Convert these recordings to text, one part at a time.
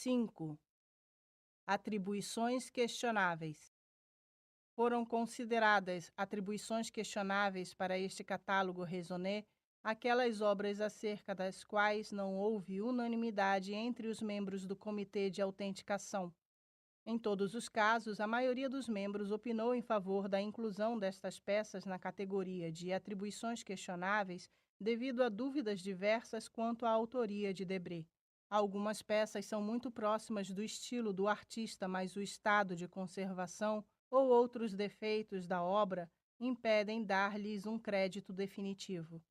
5. Atribuições questionáveis. Foram consideradas atribuições questionáveis para este catálogo raisonné aquelas obras acerca das quais não houve unanimidade entre os membros do Comitê de Autenticação. Em todos os casos, a maioria dos membros opinou em favor da inclusão destas peças na categoria de atribuições questionáveis devido a dúvidas diversas quanto à autoria de Debré. Algumas peças são muito próximas do estilo do artista, mas o estado de conservação ou outros defeitos da obra impedem dar-lhes um crédito definitivo.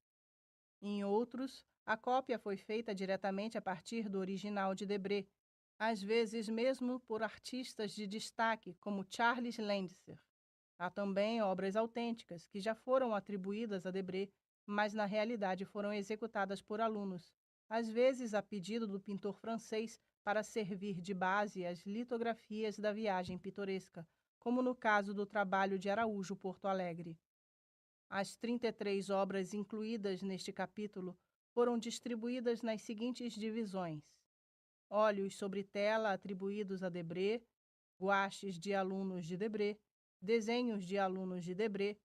Em outros, a cópia foi feita diretamente a partir do original de Debré, às vezes mesmo por artistas de destaque como Charles Landser. Há também obras autênticas que já foram atribuídas a Debré, mas na realidade foram executadas por alunos, às vezes a pedido do pintor francês para servir de base às litografias da viagem pitoresca, como no caso do trabalho de Araújo Porto Alegre. As 33 obras incluídas neste capítulo foram distribuídas nas seguintes divisões: óleos sobre tela atribuídos a Debré, guaches de alunos de Debré, desenhos de alunos de Debré,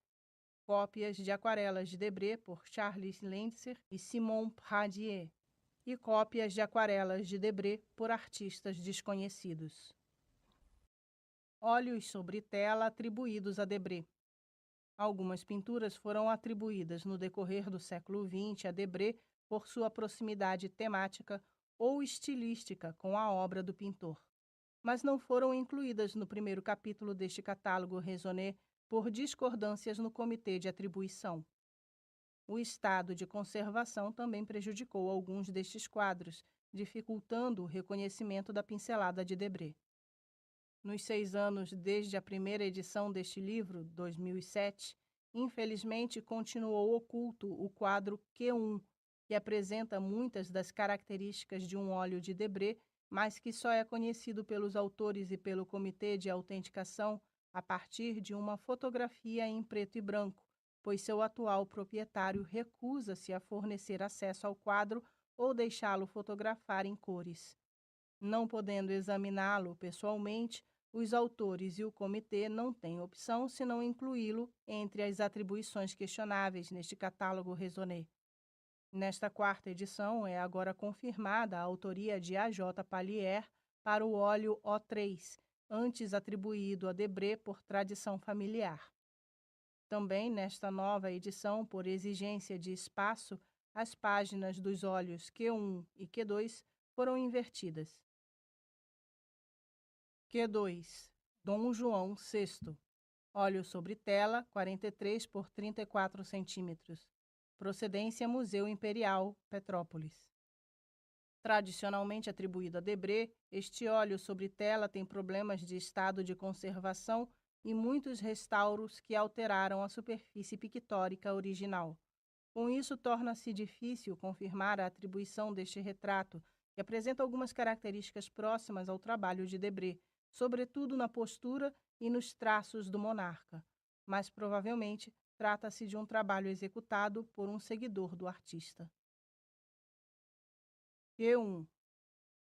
cópias de aquarelas de Debré por Charles Landser e Simon Pradier, e cópias de aquarelas de Debré por artistas desconhecidos. Óleos sobre tela atribuídos a Debré. Algumas pinturas foram atribuídas no decorrer do século XX a Debré por sua proximidade temática ou estilística com a obra do pintor, mas não foram incluídas no primeiro capítulo deste catálogo raisonné por discordâncias no comitê de atribuição. O estado de conservação também prejudicou alguns destes quadros, dificultando o reconhecimento da pincelada de Debré. Nos 6 anos desde a primeira edição deste livro, 2007, infelizmente continuou oculto o quadro Q1, que apresenta muitas das características de um óleo de Debré, mas que só é conhecido pelos autores e pelo Comitê de Autenticação a partir de uma fotografia em preto e branco, pois seu atual proprietário recusa-se a fornecer acesso ao quadro ou deixá-lo fotografar em cores. Não podendo examiná-lo pessoalmente, os autores e o comitê não têm opção senão incluí-lo entre as atribuições questionáveis neste catálogo raisonné. Nesta 4ª edição é agora confirmada a autoria de A.J. Pallier para o óleo O3, antes atribuído a Debré por tradição familiar. Também nesta nova edição, por exigência de espaço, as páginas dos óleos Q1 e Q2 foram invertidas. Q2. Dom João VI. Óleo sobre tela, 43 por 34 centímetros. Procedência Museu Imperial, Petrópolis. Tradicionalmente atribuído a Debré, este óleo sobre tela tem problemas de estado de conservação e muitos restauros que alteraram a superfície pictórica original. Com isso, torna-se difícil confirmar a atribuição deste retrato, que apresenta algumas características próximas ao trabalho de Debré, sobretudo na postura e nos traços do monarca, mas provavelmente trata-se de um trabalho executado por um seguidor do artista. Q1.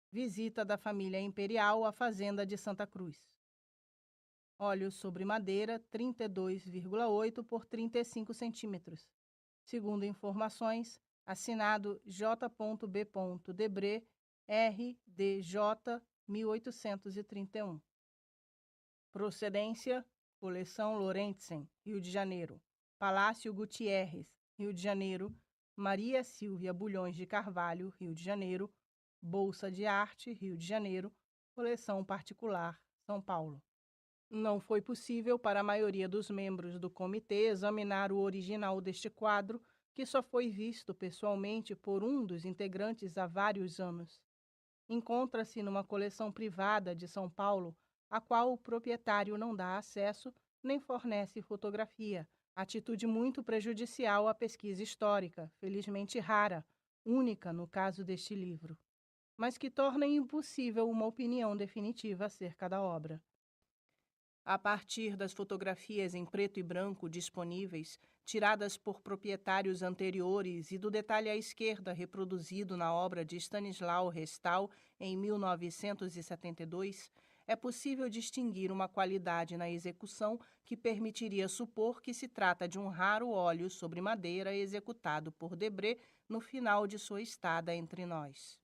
Visita da família imperial à fazenda de Santa Cruz. Óleo sobre madeira, 32,8 por 35 centímetros. Segundo informações, assinado J.B. Debré, RDJ 1831. Procedência: Coleção Lorentzen, Rio de Janeiro. Palácio Gutierrez, Rio de Janeiro. Maria Silvia Bulhões de Carvalho, Rio de Janeiro. Bolsa de Arte, Rio de Janeiro. Coleção particular, São Paulo. Não foi possível para a maioria dos membros do comitê examinar o original deste quadro, que só foi visto pessoalmente por um dos integrantes há vários anos. Encontra-se numa coleção privada de São Paulo, a qual o proprietário não dá acesso nem fornece fotografia, atitude muito prejudicial à pesquisa histórica, felizmente rara, única no caso deste livro, mas que torna impossível uma opinião definitiva acerca da obra. A partir das fotografias em preto e branco disponíveis, tiradas por proprietários anteriores e do detalhe à esquerda reproduzido na obra de Stanislau Restal em 1972, é possível distinguir uma qualidade na execução que permitiria supor que se trata de um raro óleo sobre madeira executado por Debré no final de sua estada entre nós.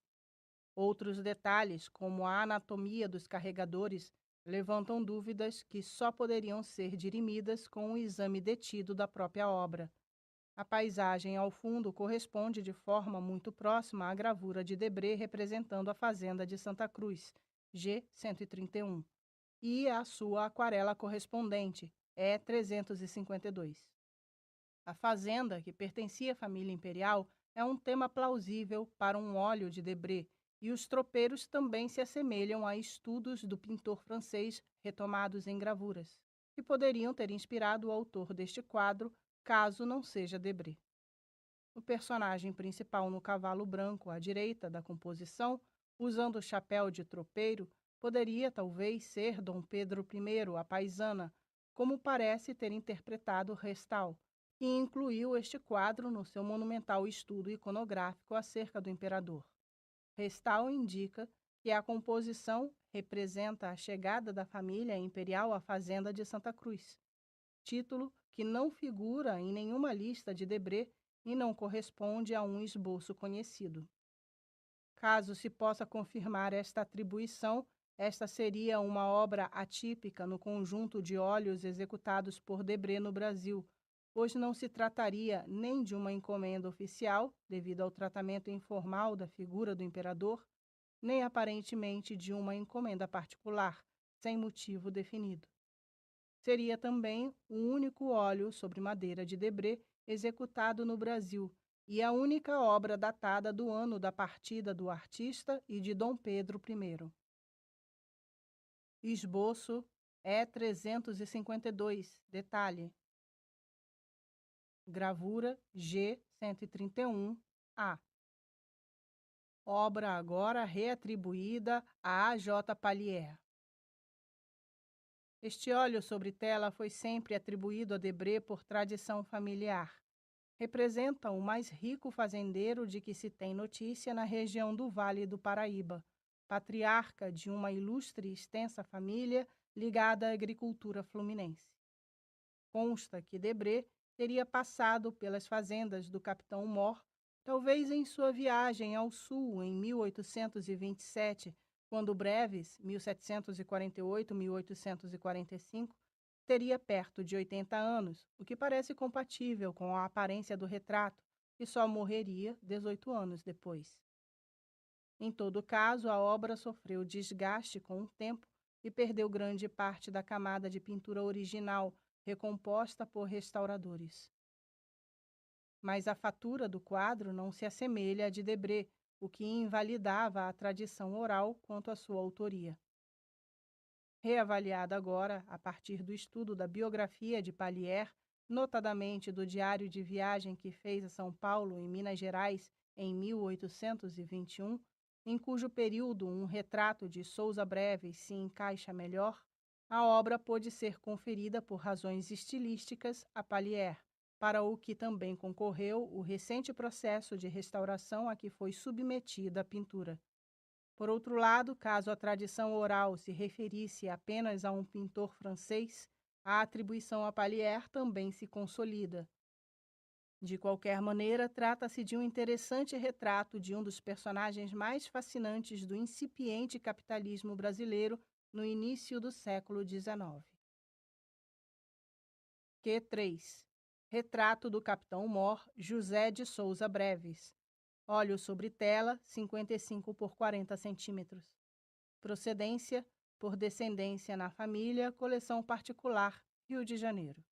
Outros detalhes, como a anatomia dos carregadores, levantam dúvidas que só poderiam ser dirimidas com o exame detido da própria obra. A paisagem ao fundo corresponde de forma muito próxima à gravura de Debré representando a fazenda de Santa Cruz, G131, e a sua aquarela correspondente, E352. A fazenda, que pertencia à família imperial, é um tema plausível para um óleo de Debré, e os tropeiros também se assemelham a estudos do pintor francês retomados em gravuras, que poderiam ter inspirado o autor deste quadro, caso não seja Debré. O personagem principal no cavalo branco à direita da composição, usando o chapéu de tropeiro, poderia talvez ser Dom Pedro I, a paisana, como parece ter interpretado Restal, que incluiu este quadro no seu monumental estudo iconográfico acerca do imperador. Restal indica que a composição representa a chegada da família imperial à fazenda de Santa Cruz, título que não figura em nenhuma lista de Debré e não corresponde a um esboço conhecido. Caso se possa confirmar esta atribuição, esta seria uma obra atípica no conjunto de óleos executados por Debré no Brasil, pois não se trataria nem de uma encomenda oficial, devido ao tratamento informal da figura do imperador, nem aparentemente de uma encomenda particular, sem motivo definido. Seria também o único óleo sobre madeira de Debré executado no Brasil e a única obra datada do ano da partida do artista e de Dom Pedro I. Esboço E352, detalhe. Gravura G131A. Obra agora reatribuída a A.J. Pallier. Este óleo sobre tela foi sempre atribuído a Debré por tradição familiar. Representa o mais rico fazendeiro de que se tem notícia na região do Vale do Paraíba, patriarca de uma ilustre e extensa família ligada à agricultura fluminense. Consta que Debré teria passado pelas fazendas do capitão Mor, talvez em sua viagem ao sul em 1827, quando Breves, 1748-1845, teria perto de 80 anos, o que parece compatível com a aparência do retrato, que só morreria 18 anos depois. Em todo caso, a obra sofreu desgaste com o tempo e perdeu grande parte da camada de pintura original, recomposta por restauradores. Mas a fatura do quadro não se assemelha à de Debré, o que invalidava a tradição oral quanto à sua autoria. Reavaliada agora, a partir do estudo da biografia de Pallier, notadamente do diário de viagem que fez a São Paulo e Minas Gerais em 1821, em cujo período um retrato de Sousa Breves se encaixa melhor, a obra pôde ser conferida por razões estilísticas a Pallier, para o que também concorreu o recente processo de restauração a que foi submetida a pintura. Por outro lado, caso a tradição oral se referisse apenas a um pintor francês, a atribuição a Pallier também se consolida. De qualquer maneira, trata-se de um interessante retrato de um dos personagens mais fascinantes do incipiente capitalismo brasileiro no início do século XIX. Q3. Retrato do Capitão Mor, José de Sousa Breves. Óleo sobre tela, 55 por 40 centímetros. Procedência, por descendência na família, coleção particular, Rio de Janeiro.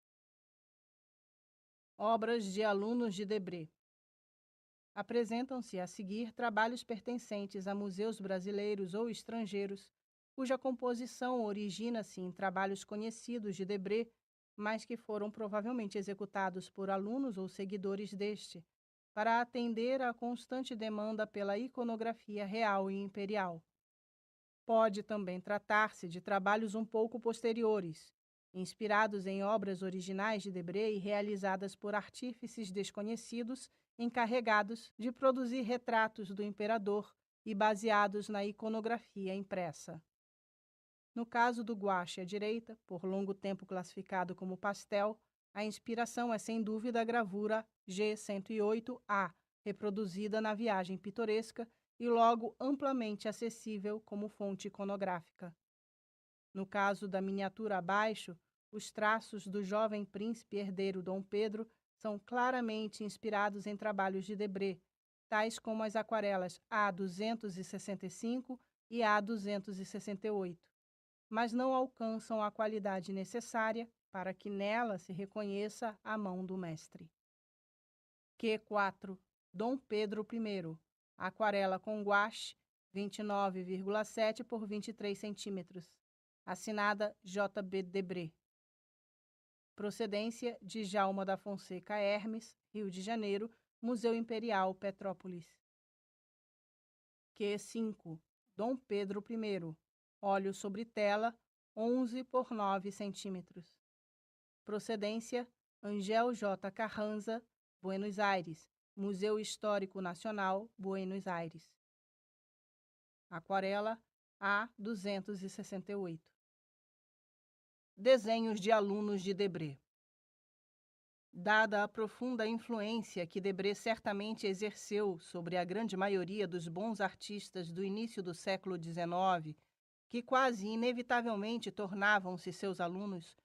Obras de alunos de Debré. Apresentam-se a seguir trabalhos pertencentes a museus brasileiros ou estrangeiros, cuja composição origina-se em trabalhos conhecidos de Debré, mas que foram provavelmente executados por alunos ou seguidores deste, para atender à constante demanda pela iconografia real e imperial. Pode também tratar-se de trabalhos um pouco posteriores, inspirados em obras originais de Debré e realizadas por artífices desconhecidos encarregados de produzir retratos do imperador e baseados na iconografia impressa. No caso do gouache à direita, por longo tempo classificado como pastel, a inspiração é sem dúvida a gravura G108A, reproduzida na Viagem Pitoresca e logo amplamente acessível como fonte iconográfica. No caso da miniatura abaixo, os traços do jovem príncipe herdeiro Dom Pedro são claramente inspirados em trabalhos de Debré, tais como as aquarelas A265 e A268, mas não alcançam a qualidade necessária para que nela se reconheça a mão do mestre. Q4. Dom Pedro I. Aquarela com gouache, 29,7 por 23 centímetros. Assinada J.B. Debré. Procedência de Djalma da Fonseca Hermes, Rio de Janeiro, Museu Imperial, Petrópolis. Q5. Dom Pedro I. Óleo sobre tela, 11 por 9 centímetros. Procedência Angel J. Carranza, Buenos Aires, Museu Histórico Nacional, Buenos Aires. Aquarela A268. Desenhos de alunos de Debré. Dada a profunda influência que Debré certamente exerceu sobre a grande maioria dos bons artistas do início do século XIX, que quase inevitavelmente tornavam-se seus alunos,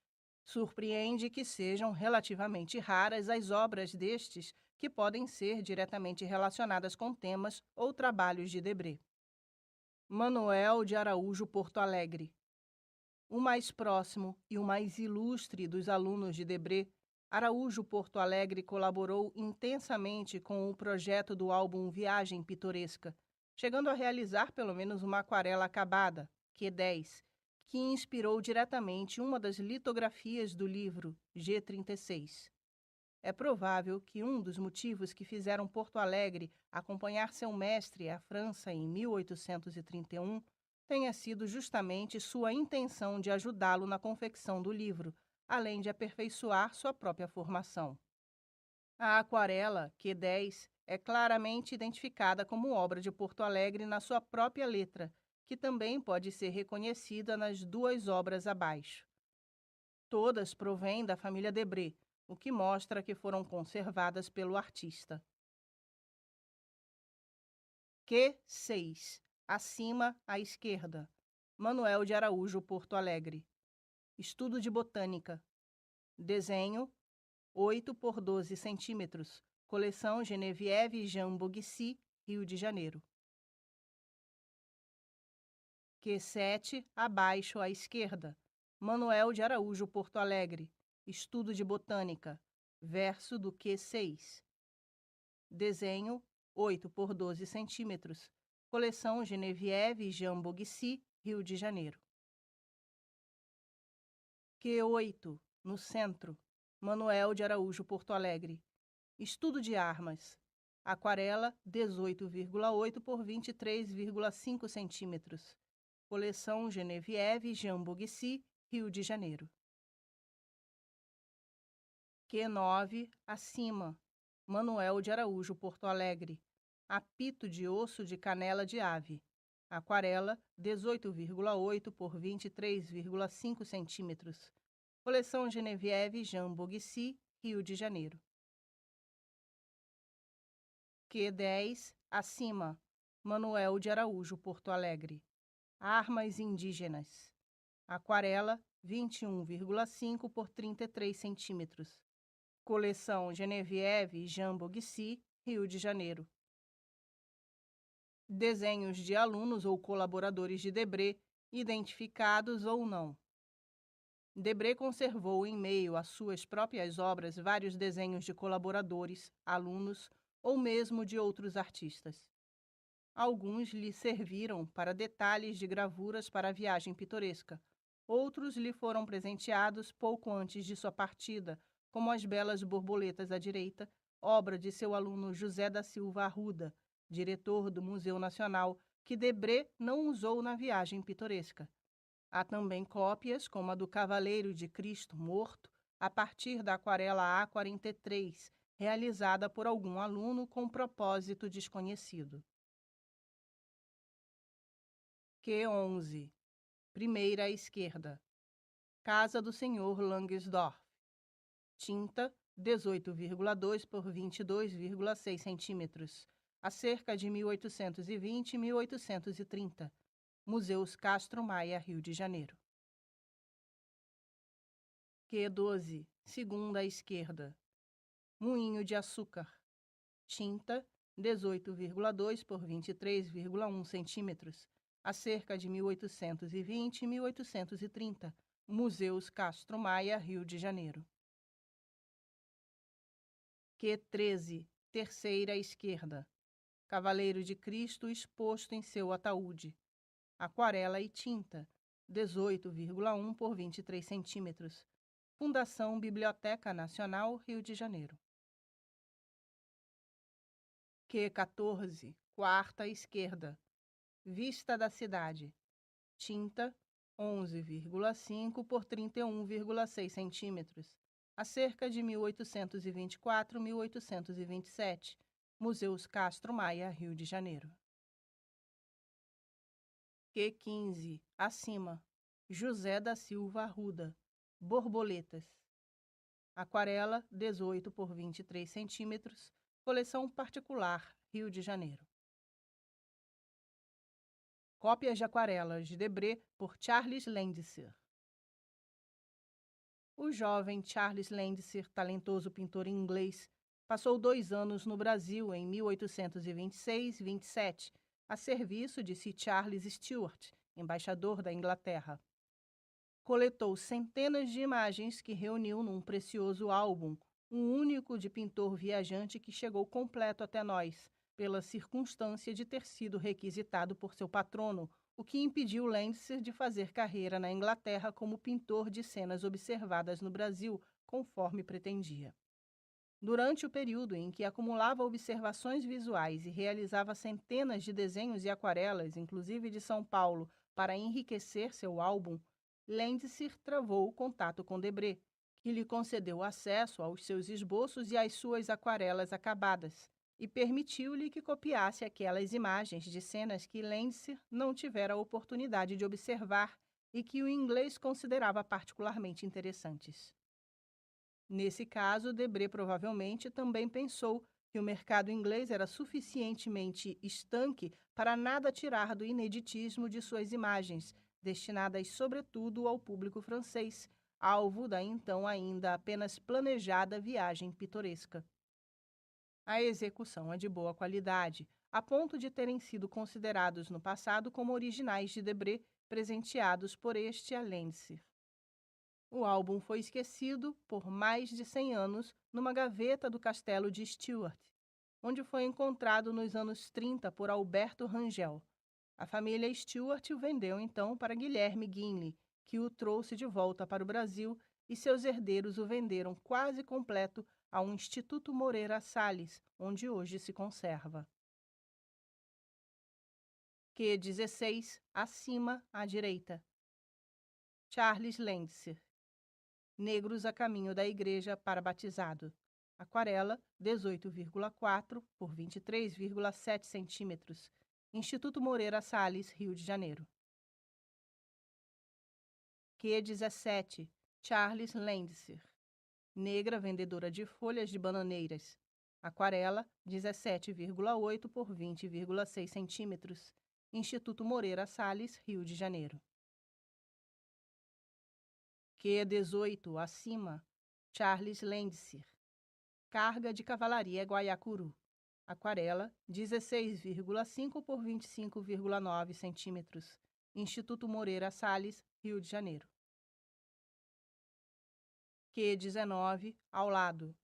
surpreende que sejam relativamente raras as obras destes que podem ser diretamente relacionadas com temas ou trabalhos de Debré. Manuel de Araújo Porto Alegre. O mais próximo e o mais ilustre dos alunos de Debré, Araújo Porto Alegre colaborou intensamente com o projeto do álbum Viagem Pitoresca, chegando a realizar pelo menos uma aquarela acabada, Q10, que inspirou diretamente uma das litografias do livro, G36. É provável que um dos motivos que fizeram Porto Alegre acompanhar seu mestre à França em 1831 tenha sido justamente sua intenção de ajudá-lo na confecção do livro, além de aperfeiçoar sua própria formação. A aquarela, Q10, é claramente identificada como obra de Porto Alegre na sua própria letra, que também pode ser reconhecida nas duas obras abaixo. Todas provêm da família Debré, o que mostra que foram conservadas pelo artista. Q6. Acima à esquerda. Manuel de Araújo Porto Alegre. Estudo de Botânica. Desenho 8 por 12 centímetros. Coleção Genevieve Jean Boguicy, Rio de Janeiro. Q7. Abaixo à esquerda. Manuel de Araújo Porto Alegre. Estudo de Botânica. Verso do Q6. Desenho 8 por 12 centímetros. Coleção Genevieve Jean Boguicy, Rio de Janeiro. Q8. No centro. Manuel de Araújo Porto Alegre. Estudo de armas. Aquarela 18,8 por 23,5 centímetros. Coleção Genevieve Jean Boguicy, Rio de Janeiro. Q9. Acima. Manuel de Araújo Porto Alegre. Apito de osso de canela de ave. Aquarela 18,8 por 23,5 centímetros. Coleção Genevieve Jean Boguicy, Rio de Janeiro. Q10. Acima. Manuel de Araújo Porto Alegre. Armas indígenas. Aquarela 21,5 por 33 centímetros. Coleção Genevieve Jean Boguicy, Rio de Janeiro. Desenhos de alunos ou colaboradores de Debré, identificados ou não. Debré conservou em meio às suas próprias obras vários desenhos de colaboradores, alunos ou mesmo de outros artistas. Alguns lhe serviram para detalhes de gravuras para a Viagem Pitoresca. Outros lhe foram presenteados pouco antes de sua partida, como as belas borboletas à direita, obra de seu aluno José da Silva Arruda, diretor do Museu Nacional, que Debré não usou na viagem pitoresca. Há também cópias, como a do Cavaleiro de Cristo Morto, a partir da aquarela A43, realizada por algum aluno com propósito desconhecido. Q11. Primeira à esquerda. Casa do Senhor Langsdorff. Tinta 18,2 por 22,6 centímetros, a cerca de 1820 e 1830. Museus Castro Maia, Rio de Janeiro. Q12, segunda à esquerda. Moinho de açúcar. Tinta 18,2 por 23,1 centímetros, a cerca de 1820 e 1830. Museus Castro Maia, Rio de Janeiro. Q13, terceira à esquerda. Cavaleiro de Cristo exposto em seu ataúde. Aquarela e tinta, 18,1 por 23 centímetros. Fundação Biblioteca Nacional, Rio de Janeiro. Q14, quarta à esquerda. Vista da cidade. Tinta, 11,5 por 31,6 centímetros. A cerca de 1824 e 1827. Museus Castro Maia, Rio de Janeiro. Q15, acima. José da Silva Arruda. Borboletas. Aquarela, 18 por 23 centímetros. Coleção particular, Rio de Janeiro. Cópias de aquarelas de Debré por Charles Landseer. O jovem Charles Landseer, talentoso pintor inglês, passou 2 anos no Brasil em 1826-27, a serviço de Sir Charles Stuart, embaixador da Inglaterra. Coletou centenas de imagens que reuniu num precioso álbum, um único de pintor viajante que chegou completo até nós, pela circunstância de ter sido requisitado por seu patrono, o que impediu Landseer de fazer carreira na Inglaterra como pintor de cenas observadas no Brasil, conforme pretendia. Durante o período em que acumulava observações visuais e realizava centenas de desenhos e aquarelas, inclusive de São Paulo, para enriquecer seu álbum, Landseer travou o contato com Debré, que lhe concedeu acesso aos seus esboços e às suas aquarelas acabadas, e permitiu-lhe que copiasse aquelas imagens de cenas que Landseer não tivera a oportunidade de observar e que o inglês considerava particularmente interessantes. Nesse caso, Debré provavelmente também pensou que o mercado inglês era suficientemente estanque para nada tirar do ineditismo de suas imagens, destinadas sobretudo ao público francês, alvo da então ainda apenas planejada viagem pitoresca. A execução é de boa qualidade, a ponto de terem sido considerados no passado como originais de Debré, presenteados por este a Landseer. O álbum foi esquecido por mais de 100 anos numa gaveta do castelo de Stuart, onde foi encontrado nos anos 30 por Alberto Rangel. A família Stuart o vendeu então para Guilherme Ginley, que o trouxe de volta para o Brasil, e seus herdeiros o venderam quase completo ao Instituto Moreira Salles, onde hoje se conserva. Q16, acima à direita. Charles Landseer. Negros a caminho da igreja para batizado. Aquarela, 18,4 por 23,7 centímetros. Instituto Moreira Salles, Rio de Janeiro. Q17, Charles Landseer. Negra vendedora de folhas de bananeiras. Aquarela, 17,8 por 20,6 centímetros. Instituto Moreira Salles, Rio de Janeiro. Q18, acima, Charles Landseer. Carga de cavalaria Guaiacuru. Aquarela, 16,5 por 25,9 centímetros. Instituto Moreira Salles, Rio de Janeiro. Q19, ao lado,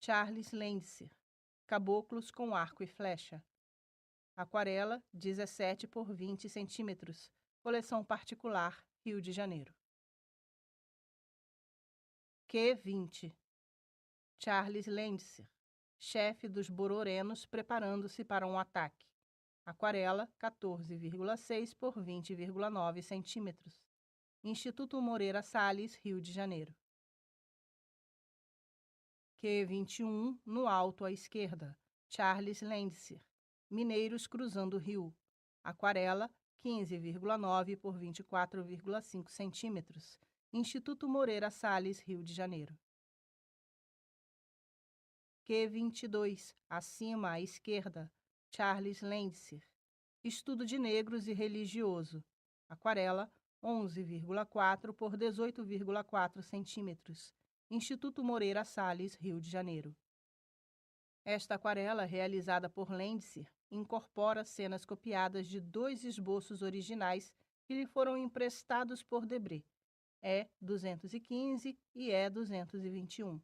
Charles Landseer. Caboclos com arco e flecha. Aquarela, 17 por 20 centímetros. Coleção particular, Rio de Janeiro. Q20, Charles Landseer. Chefe dos bororenos preparando-se para um ataque. Aquarela, 14,6 por 20,9 centímetros. Instituto Moreira Salles, Rio de Janeiro. Q21, no alto à esquerda. Charles Landser. Mineiros cruzando o rio. Aquarela, 15,9 por 24,5 centímetros. Instituto Moreira Salles, Rio de Janeiro. Q22, acima à esquerda. Charles Landser. Estudo de negros e religioso. Aquarela, 11,4 por 18,4 centímetros. Instituto Moreira Salles, Rio de Janeiro. Esta aquarela, realizada por Landser, incorpora cenas copiadas de 2 esboços originais que lhe foram emprestados por Debré, E215 e E221.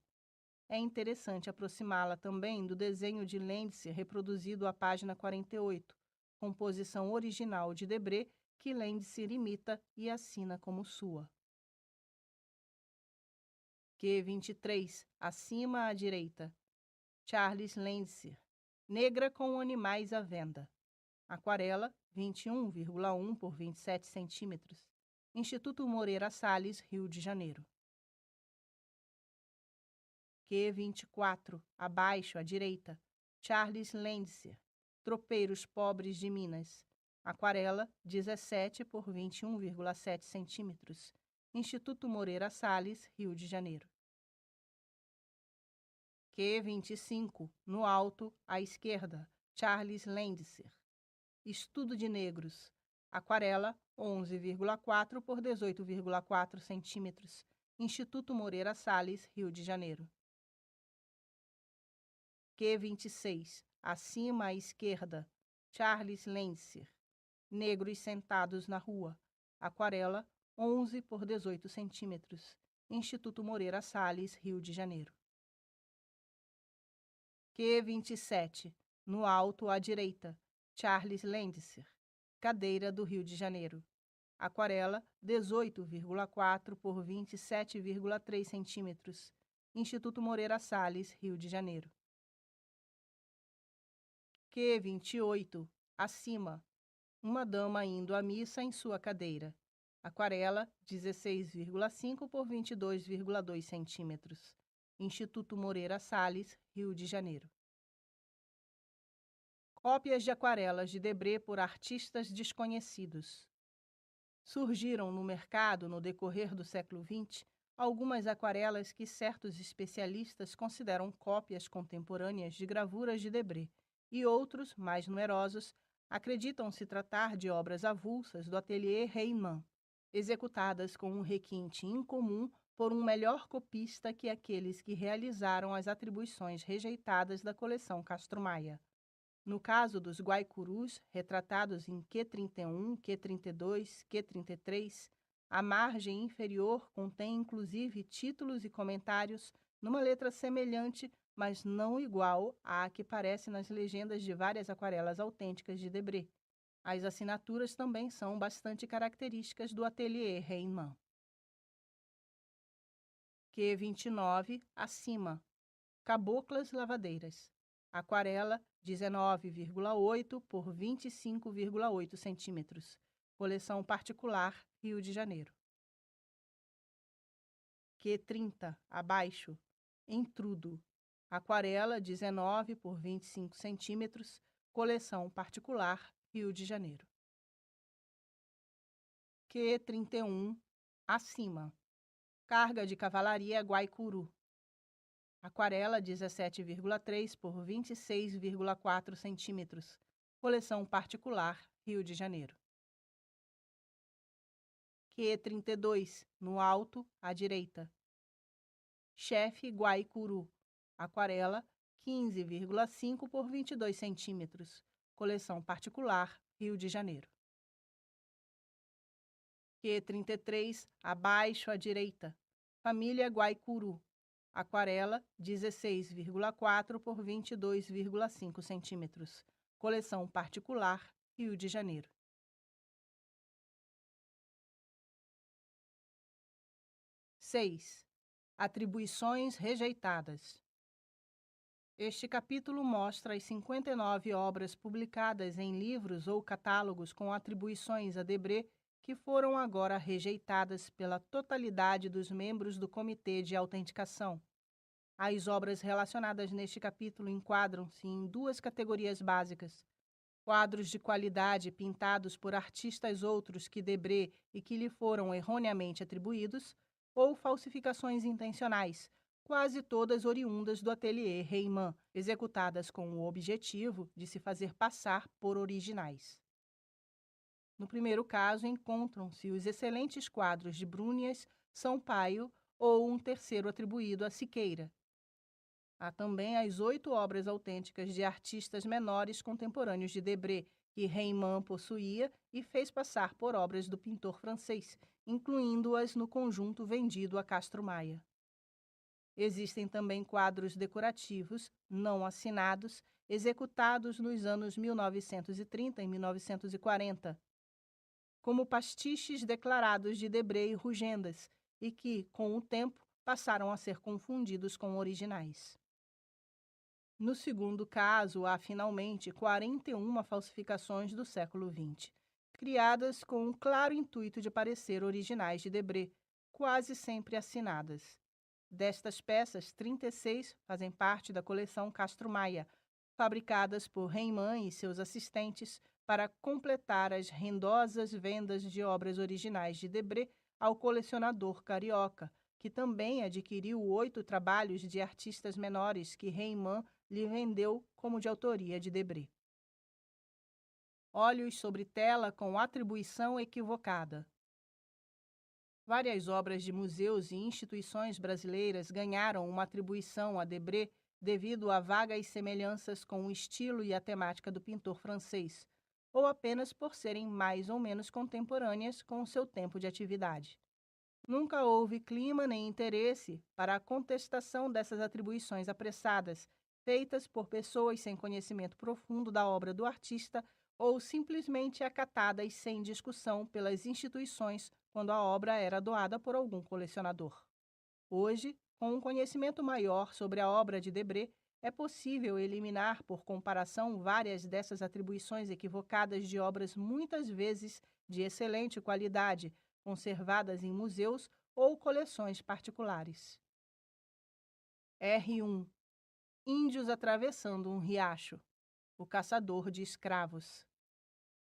É interessante aproximá-la também do desenho de Landser reproduzido à página 48, composição original de Debré, que Landser imita e assina como sua. Q23, acima à direita. Charles Landser. Negra com animais à venda. Aquarela, 21,1 por 27 centímetros. Instituto Moreira Salles, Rio de Janeiro. Q24, abaixo à direita. Charles Landser. Tropeiros pobres de Minas. Aquarela, 17 por 21,7 centímetros. Instituto Moreira Salles, Rio de Janeiro. Q25, no alto, à esquerda. Charles Landser. Estudo de negros. Aquarela, 11,4 por 18,4 centímetros. Instituto Moreira Salles, Rio de Janeiro. Q26, acima à esquerda. Charles Landser. Negros sentados na rua. Aquarela, 11 por 18 centímetros. Instituto Moreira Salles, Rio de Janeiro. Q27, no alto à direita. Charles Landser. Cadeira do Rio de Janeiro. Aquarela, 18,4 por 27,3 centímetros. Instituto Moreira Salles, Rio de Janeiro. Q28, acima. Uma dama indo à missa em sua cadeira. Aquarela, 16,5 por 22,2 centímetros. Instituto Moreira Salles, Rio de Janeiro. Cópias de aquarelas de Debré por artistas desconhecidos. Surgiram no mercado, no decorrer do século XX, algumas aquarelas que certos especialistas consideram cópias contemporâneas de gravuras de Debré, e outros, mais numerosos, acreditam se tratar de obras avulsas do ateliê Reimann, executadas com um requinte incomum por um melhor copista que aqueles que realizaram as atribuições rejeitadas da coleção Castro Maia. No caso dos guaicurus, retratados em Q31, Q32, Q33, a margem inferior contém inclusive títulos e comentários numa letra semelhante, mas não igual à que aparece nas legendas de várias aquarelas autênticas de Debré. As assinaturas também são bastante características do ateliê Reimann. Q29, acima. Caboclas lavadeiras. Aquarela, 19,8 por 25,8 centímetros. Coleção particular, Rio de Janeiro. Q30, abaixo. Entrudo. Aquarela, 19 por 25 centímetros. Coleção particular, Rio de Janeiro. Q31, acima. Carga de cavalaria Guaicuru. Aquarela, 17,3 por 26,4 centímetros. Coleção particular, Rio de Janeiro. Q32, no alto, à direita. Chefe Guaicuru. Aquarela, 15,5 por 22 centímetros. Coleção particular, Rio de Janeiro. Q33, abaixo à direita. Família Guaicuru. Aquarela, 16,4 por 22,5 centímetros. Coleção particular, Rio de Janeiro. 6. Atribuições rejeitadas. Este capítulo mostra as 59 obras publicadas em livros ou catálogos com atribuições a Debré que foram agora rejeitadas pela totalidade dos membros do Comitê de Autenticação. As obras relacionadas neste capítulo enquadram-se em duas categorias básicas: quadros de qualidade pintados por artistas outros que Debré e que lhe foram erroneamente atribuídos, ou falsificações intencionais, quase todas oriundas do ateliê Reimann, executadas com o objetivo de se fazer passar por originais. No primeiro caso, encontram-se os excelentes quadros de Brunias, Sampaio ou um terceiro atribuído a Siqueira. Há também as 8 obras autênticas de artistas menores contemporâneos de Debré, que Reimann possuía e fez passar por obras do pintor francês, incluindo-as no conjunto vendido a Castro Maia. Existem também quadros decorativos, não assinados, executados nos anos 1930 e 1940, como pastiches declarados de Debré e Rugendas, e que, com o tempo, passaram a ser confundidos com originais. No segundo caso, há finalmente 41 falsificações do século XX, criadas com o claro intuito de parecer originais de Debré, quase sempre assinadas. Destas peças, 36 fazem parte da coleção Castro Maia, fabricadas por Reimann e seus assistentes para completar as rendosas vendas de obras originais de Debré ao colecionador carioca, que também adquiriu 8 trabalhos de artistas menores que Reimann lhe vendeu como de autoria de Debré. Óleos sobre tela com atribuição equivocada. Várias obras de museus e instituições brasileiras ganharam uma atribuição a Debré devido a vagas semelhanças com o estilo e a temática do pintor francês, ou apenas por serem mais ou menos contemporâneas com o seu tempo de atividade. Nunca houve clima nem interesse para a contestação dessas atribuições apressadas, feitas por pessoas sem conhecimento profundo da obra do artista ou simplesmente acatadas sem discussão pelas instituições quando a obra era doada por algum colecionador. Hoje, com um conhecimento maior sobre a obra de Debré, é possível eliminar por comparação várias dessas atribuições equivocadas de obras muitas vezes de excelente qualidade, conservadas em museus ou coleções particulares. R1. Índios atravessando um riacho. O caçador de escravos.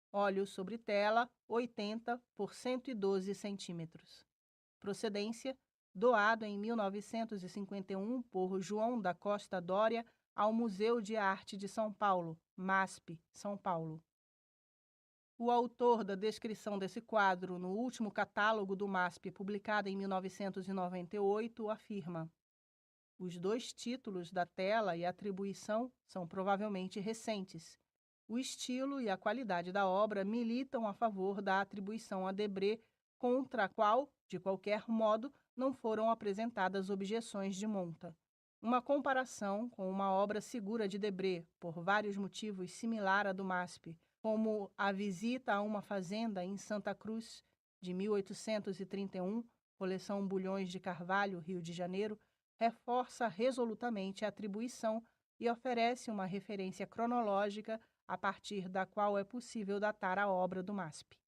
Óleo sobre tela, 80 por 112 centímetros. Procedência: doado em 1951 por João da Costa Doria ao Museu de Arte de São Paulo, MASP, São Paulo. O autor da descrição desse quadro no último catálogo do MASP, publicado em 1998, afirma: os 2 títulos da tela e a atribuição são provavelmente recentes. O estilo e a qualidade da obra militam a favor da atribuição a Debré, contra a qual, de qualquer modo, não foram apresentadas objeções de monta. Uma comparação com uma obra segura de Debré, por vários motivos similar à do MASP, como A Visita a uma Fazenda em Santa Cruz, de 1831, coleção Bulhões de Carvalho, Rio de Janeiro, reforça resolutamente a atribuição e oferece uma referência cronológica a partir da qual é possível datar a obra do MASP.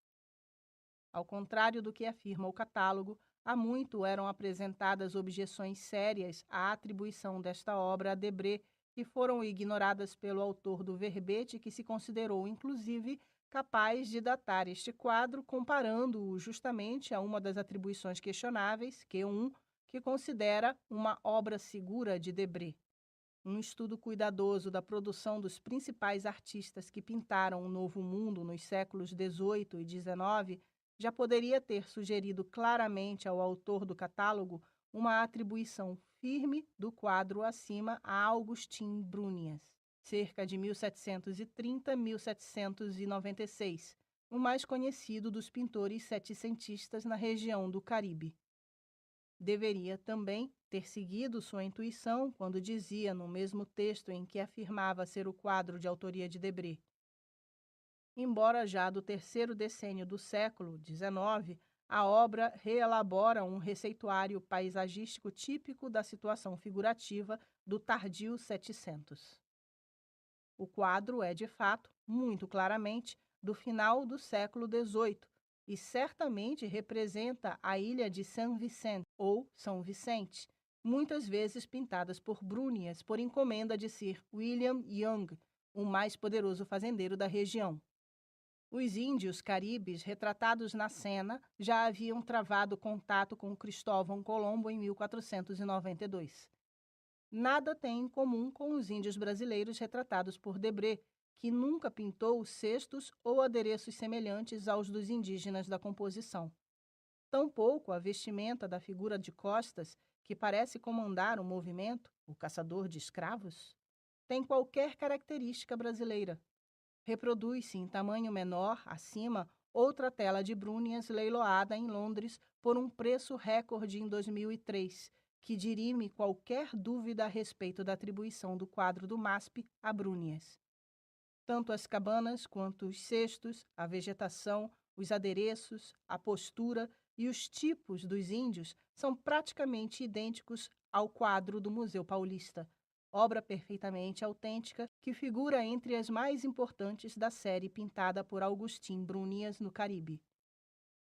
Ao contrário do que afirma o catálogo, há muito eram apresentadas objeções sérias à atribuição desta obra a Debré, que foram ignoradas pelo autor do verbete, que se considerou, inclusive, capaz de datar este quadro comparando-o justamente a uma das atribuições questionáveis, Q1, que considera uma obra segura de Debré. Um estudo cuidadoso da produção dos principais artistas que pintaram o Novo Mundo nos séculos XVIII e XIX já poderia ter sugerido claramente ao autor do catálogo uma atribuição firme do quadro acima a Augustin Brunias, cerca de 1730-1796, o mais conhecido dos pintores setecentistas na região do Caribe. Deveria também ter seguido sua intuição quando dizia, no mesmo texto em que afirmava ser o quadro de autoria de Debré: embora já do terceiro decênio do século XIX, a obra reelabora um receituário paisagístico típico da situação figurativa do tardio 700. O quadro é, de fato, muito claramente do final do século XVIII e certamente representa a ilha de Saint-Vicent ou São Vicente, muitas vezes pintadas por Brunias por encomenda de Sir William Young, o mais poderoso fazendeiro da região. Os índios caribes retratados na cena já haviam travado contato com Cristóvão Colombo em 1492. Nada tem em comum com os índios brasileiros retratados por Debré, que nunca pintou cestos ou adereços semelhantes aos dos indígenas da composição. Tampouco a vestimenta da figura de costas, que parece comandar o movimento, o caçador de escravos, tem qualquer característica brasileira. Reproduz-se em tamanho menor, acima, outra tela de Brunias leiloada em Londres por um preço recorde em 2003, que dirime qualquer dúvida a respeito da atribuição do quadro do MASP a Brunias. Tanto as cabanas quanto os cestos, a vegetação, os adereços, a postura e os tipos dos índios são praticamente idênticos ao quadro do Museu Paulista, obra perfeitamente autêntica que figura entre as mais importantes da série pintada por Augustin Brunias no Caribe.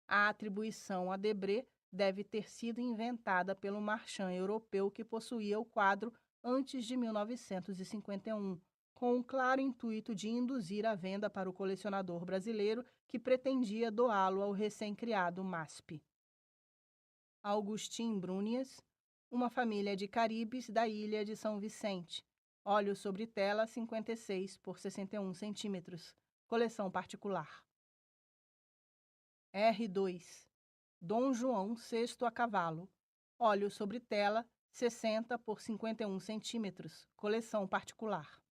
A atribuição a Debré deve ter sido inventada pelo marchand europeu que possuía o quadro antes de 1951, com o claro intuito de induzir a venda para o colecionador brasileiro que pretendia doá-lo ao recém-criado MASP. Augustin Brunias, uma família de caribes da ilha de São Vicente, óleo sobre tela 56 por 61 centímetros, coleção particular. R2. Dom João VI a cavalo, óleo sobre tela 60 por 51 centímetros, coleção particular.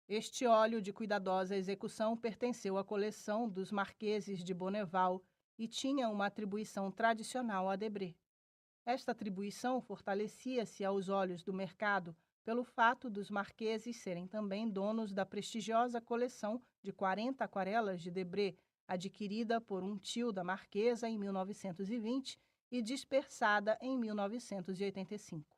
Este óleo de cuidadosa execução pertenceu à coleção dos Marqueses de Bonneval e tinha uma atribuição tradicional a Debré. Esta atribuição fortalecia-se aos olhos do mercado pelo fato dos marqueses serem também donos da prestigiosa coleção de 40 aquarelas de Debré, adquirida por um tio da marquesa em 1920 e dispersada em 1985.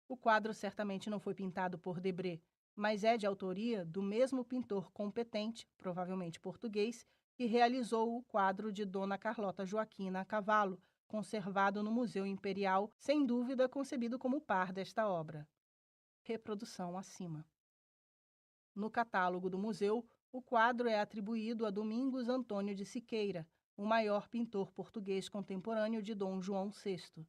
O quadro certamente não foi pintado por Debré, mas é de autoria do mesmo pintor competente, provavelmente português, que realizou o quadro de Dona Carlota Joaquina a cavalo, conservado no Museu Imperial, sem dúvida concebido como par desta obra. Reprodução acima. No catálogo do museu, o quadro é atribuído a Domingos Antônio de Siqueira, o maior pintor português contemporâneo de Dom João VI.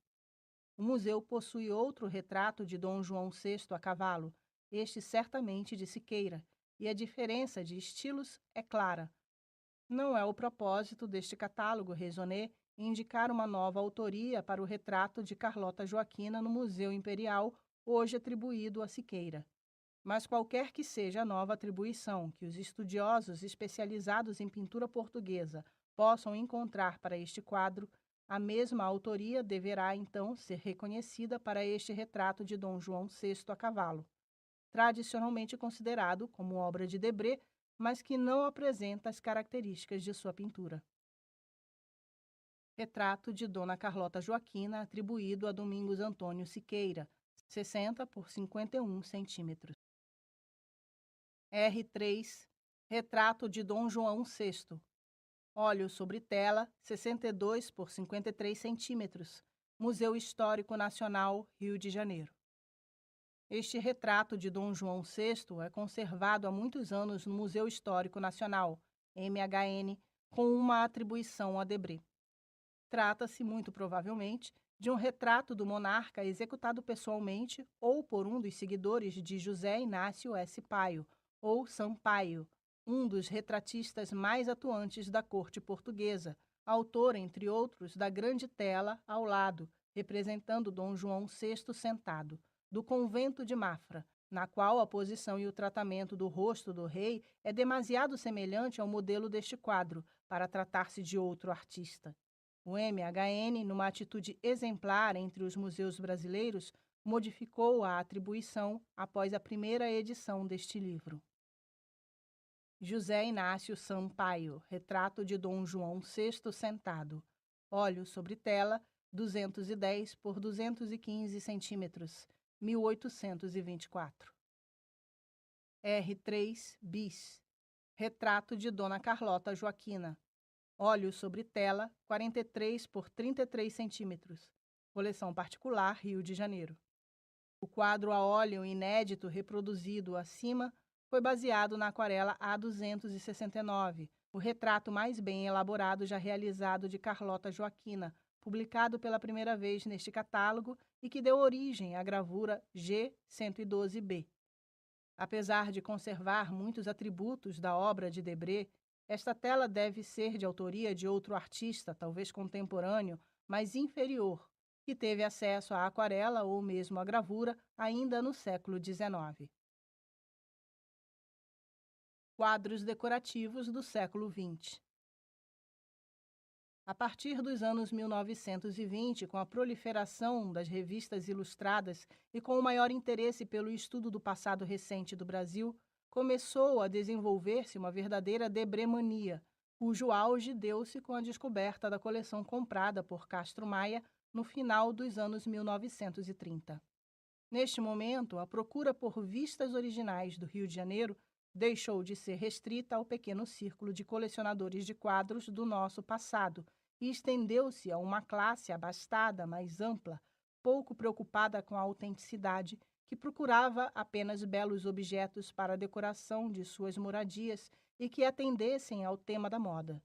O museu possui outro retrato de Dom João VI a cavalo, este certamente de Siqueira, e a diferença de estilos é clara. Não é o propósito deste catálogo raisonné indicar uma nova autoria para o retrato de Carlota Joaquina no Museu Imperial, hoje atribuído a Siqueira. Mas qualquer que seja a nova atribuição que os estudiosos especializados em pintura portuguesa possam encontrar para este quadro, a mesma autoria deverá, então, ser reconhecida para este retrato de Dom João VI a cavalo, tradicionalmente considerado como obra de Debré, mas que não apresenta as características de sua pintura. Retrato de Dona Carlota Joaquina atribuído a Domingos Antônio Siqueira, 60 por 51 centímetros. R3. Retrato de Dom João VI. Óleo sobre tela, 62 por 53 centímetros. Museu Histórico Nacional, Rio de Janeiro. Este retrato de Dom João VI é conservado há muitos anos no Museu Histórico Nacional, MHN, com uma atribuição a Debré. Trata-se, muito provavelmente, de um retrato do monarca executado pessoalmente ou por um dos seguidores de José Inácio S. Paio, ou Sampaio, um dos retratistas mais atuantes da corte portuguesa, autor, entre outros, da grande tela ao lado, representando Dom João VI sentado, do convento de Mafra, na qual a posição e o tratamento do rosto do rei é demasiado semelhante ao modelo deste quadro, para tratar-se de outro artista. O MHN, numa atitude exemplar entre os museus brasileiros, modificou a atribuição após a primeira edição deste livro. José Inácio Sampaio, retrato de Dom João VI sentado. Óleo sobre tela, 210 por 215 centímetros, 1824. R3 bis. Retrato de Dona Carlota Joaquina. Óleo sobre tela, 43 por 33 centímetros. Coleção particular, Rio de Janeiro. O quadro a óleo inédito reproduzido acima foi baseado na aquarela A269, o retrato mais bem elaborado já realizado de Carlota Joaquina, publicado pela primeira vez neste catálogo e que deu origem à gravura G112B. Apesar de conservar muitos atributos da obra de Debré, esta tela deve ser de autoria de outro artista, talvez contemporâneo, mas inferior, que teve acesso à aquarela ou mesmo à gravura ainda no século XIX. Quadros decorativos do século XX. A partir dos anos 1920, com a proliferação das revistas ilustradas e com o maior interesse pelo estudo do passado recente do Brasil, começou a desenvolver-se uma verdadeira Debré-mania, cujo auge deu-se com a descoberta da coleção comprada por Castro Maia no final dos anos 1930. Neste momento, a procura por vistas originais do Rio de Janeiro deixou de ser restrita ao pequeno círculo de colecionadores de quadros do nosso passado e estendeu-se a uma classe abastada, mais ampla, pouco preocupada com a autenticidade, que procurava apenas belos objetos para a decoração de suas moradias e que atendessem ao tema da moda.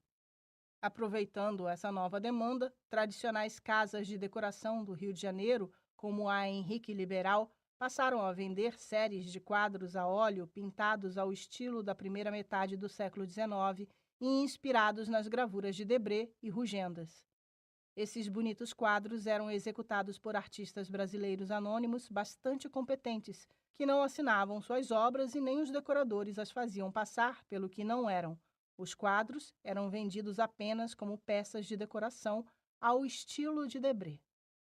Aproveitando essa nova demanda, tradicionais casas de decoração do Rio de Janeiro, como a Henrique Liberal, passaram a vender séries de quadros a óleo pintados ao estilo da primeira metade do século XIX e inspirados nas gravuras de Debré e Rugendas. Esses bonitos quadros eram executados por artistas brasileiros anônimos bastante competentes, que não assinavam suas obras e nem os decoradores as faziam passar pelo que não eram. Os quadros eram vendidos apenas como peças de decoração ao estilo de Debré.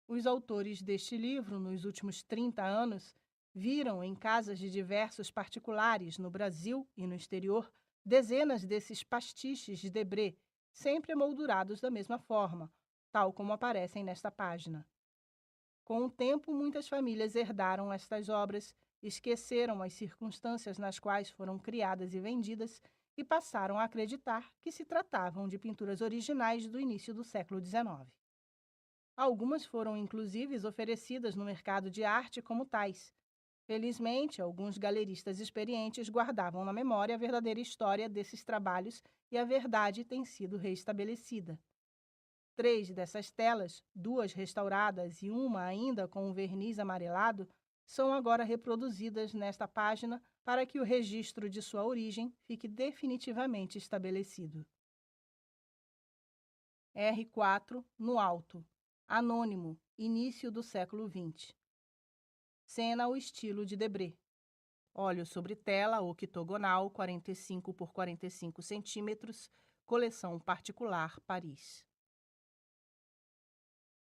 Os autores deste livro, nos últimos 30 anos, viram em casas de diversos particulares no Brasil e no exterior dezenas desses pastiches de Debré, sempre emoldurados da mesma forma, tal como aparecem nesta página. Com o tempo, muitas famílias herdaram estas obras, esqueceram as circunstâncias nas quais foram criadas e vendidas e passaram a acreditar que se tratavam de pinturas originais do início do século XIX. Algumas foram, inclusive, oferecidas no mercado de arte como tais. Felizmente, alguns galeristas experientes guardavam na memória a verdadeira história desses trabalhos e a verdade tem sido reestabelecida. 3 dessas telas, 2 restauradas e uma ainda com um verniz amarelado, são agora reproduzidas nesta página para que o registro de sua origem fique definitivamente estabelecido. R4 no alto. Anônimo, início do século XX. Cena ao estilo de Debré. Óleo sobre tela octogonal, 45 por 45 centímetros, coleção particular, Paris.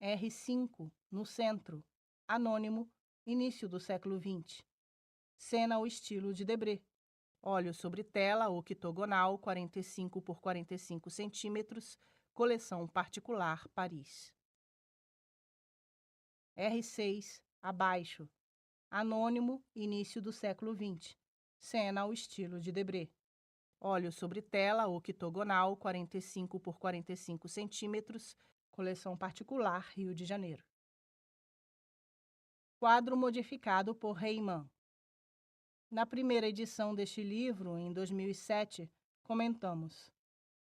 R5, no centro. Anônimo, início do século XX. Cena ao estilo de Debré. Óleo sobre tela octogonal, 45 por 45 centímetros, coleção particular, Paris. R6, abaixo. Anônimo, início do século XX. Cena ao estilo de Debré. Óleo sobre tela octogonal, 45 por 45 centímetros, coleção particular, Rio de Janeiro. Quadro modificado por Reimann. Na primeira edição deste livro, em 2007, comentamos: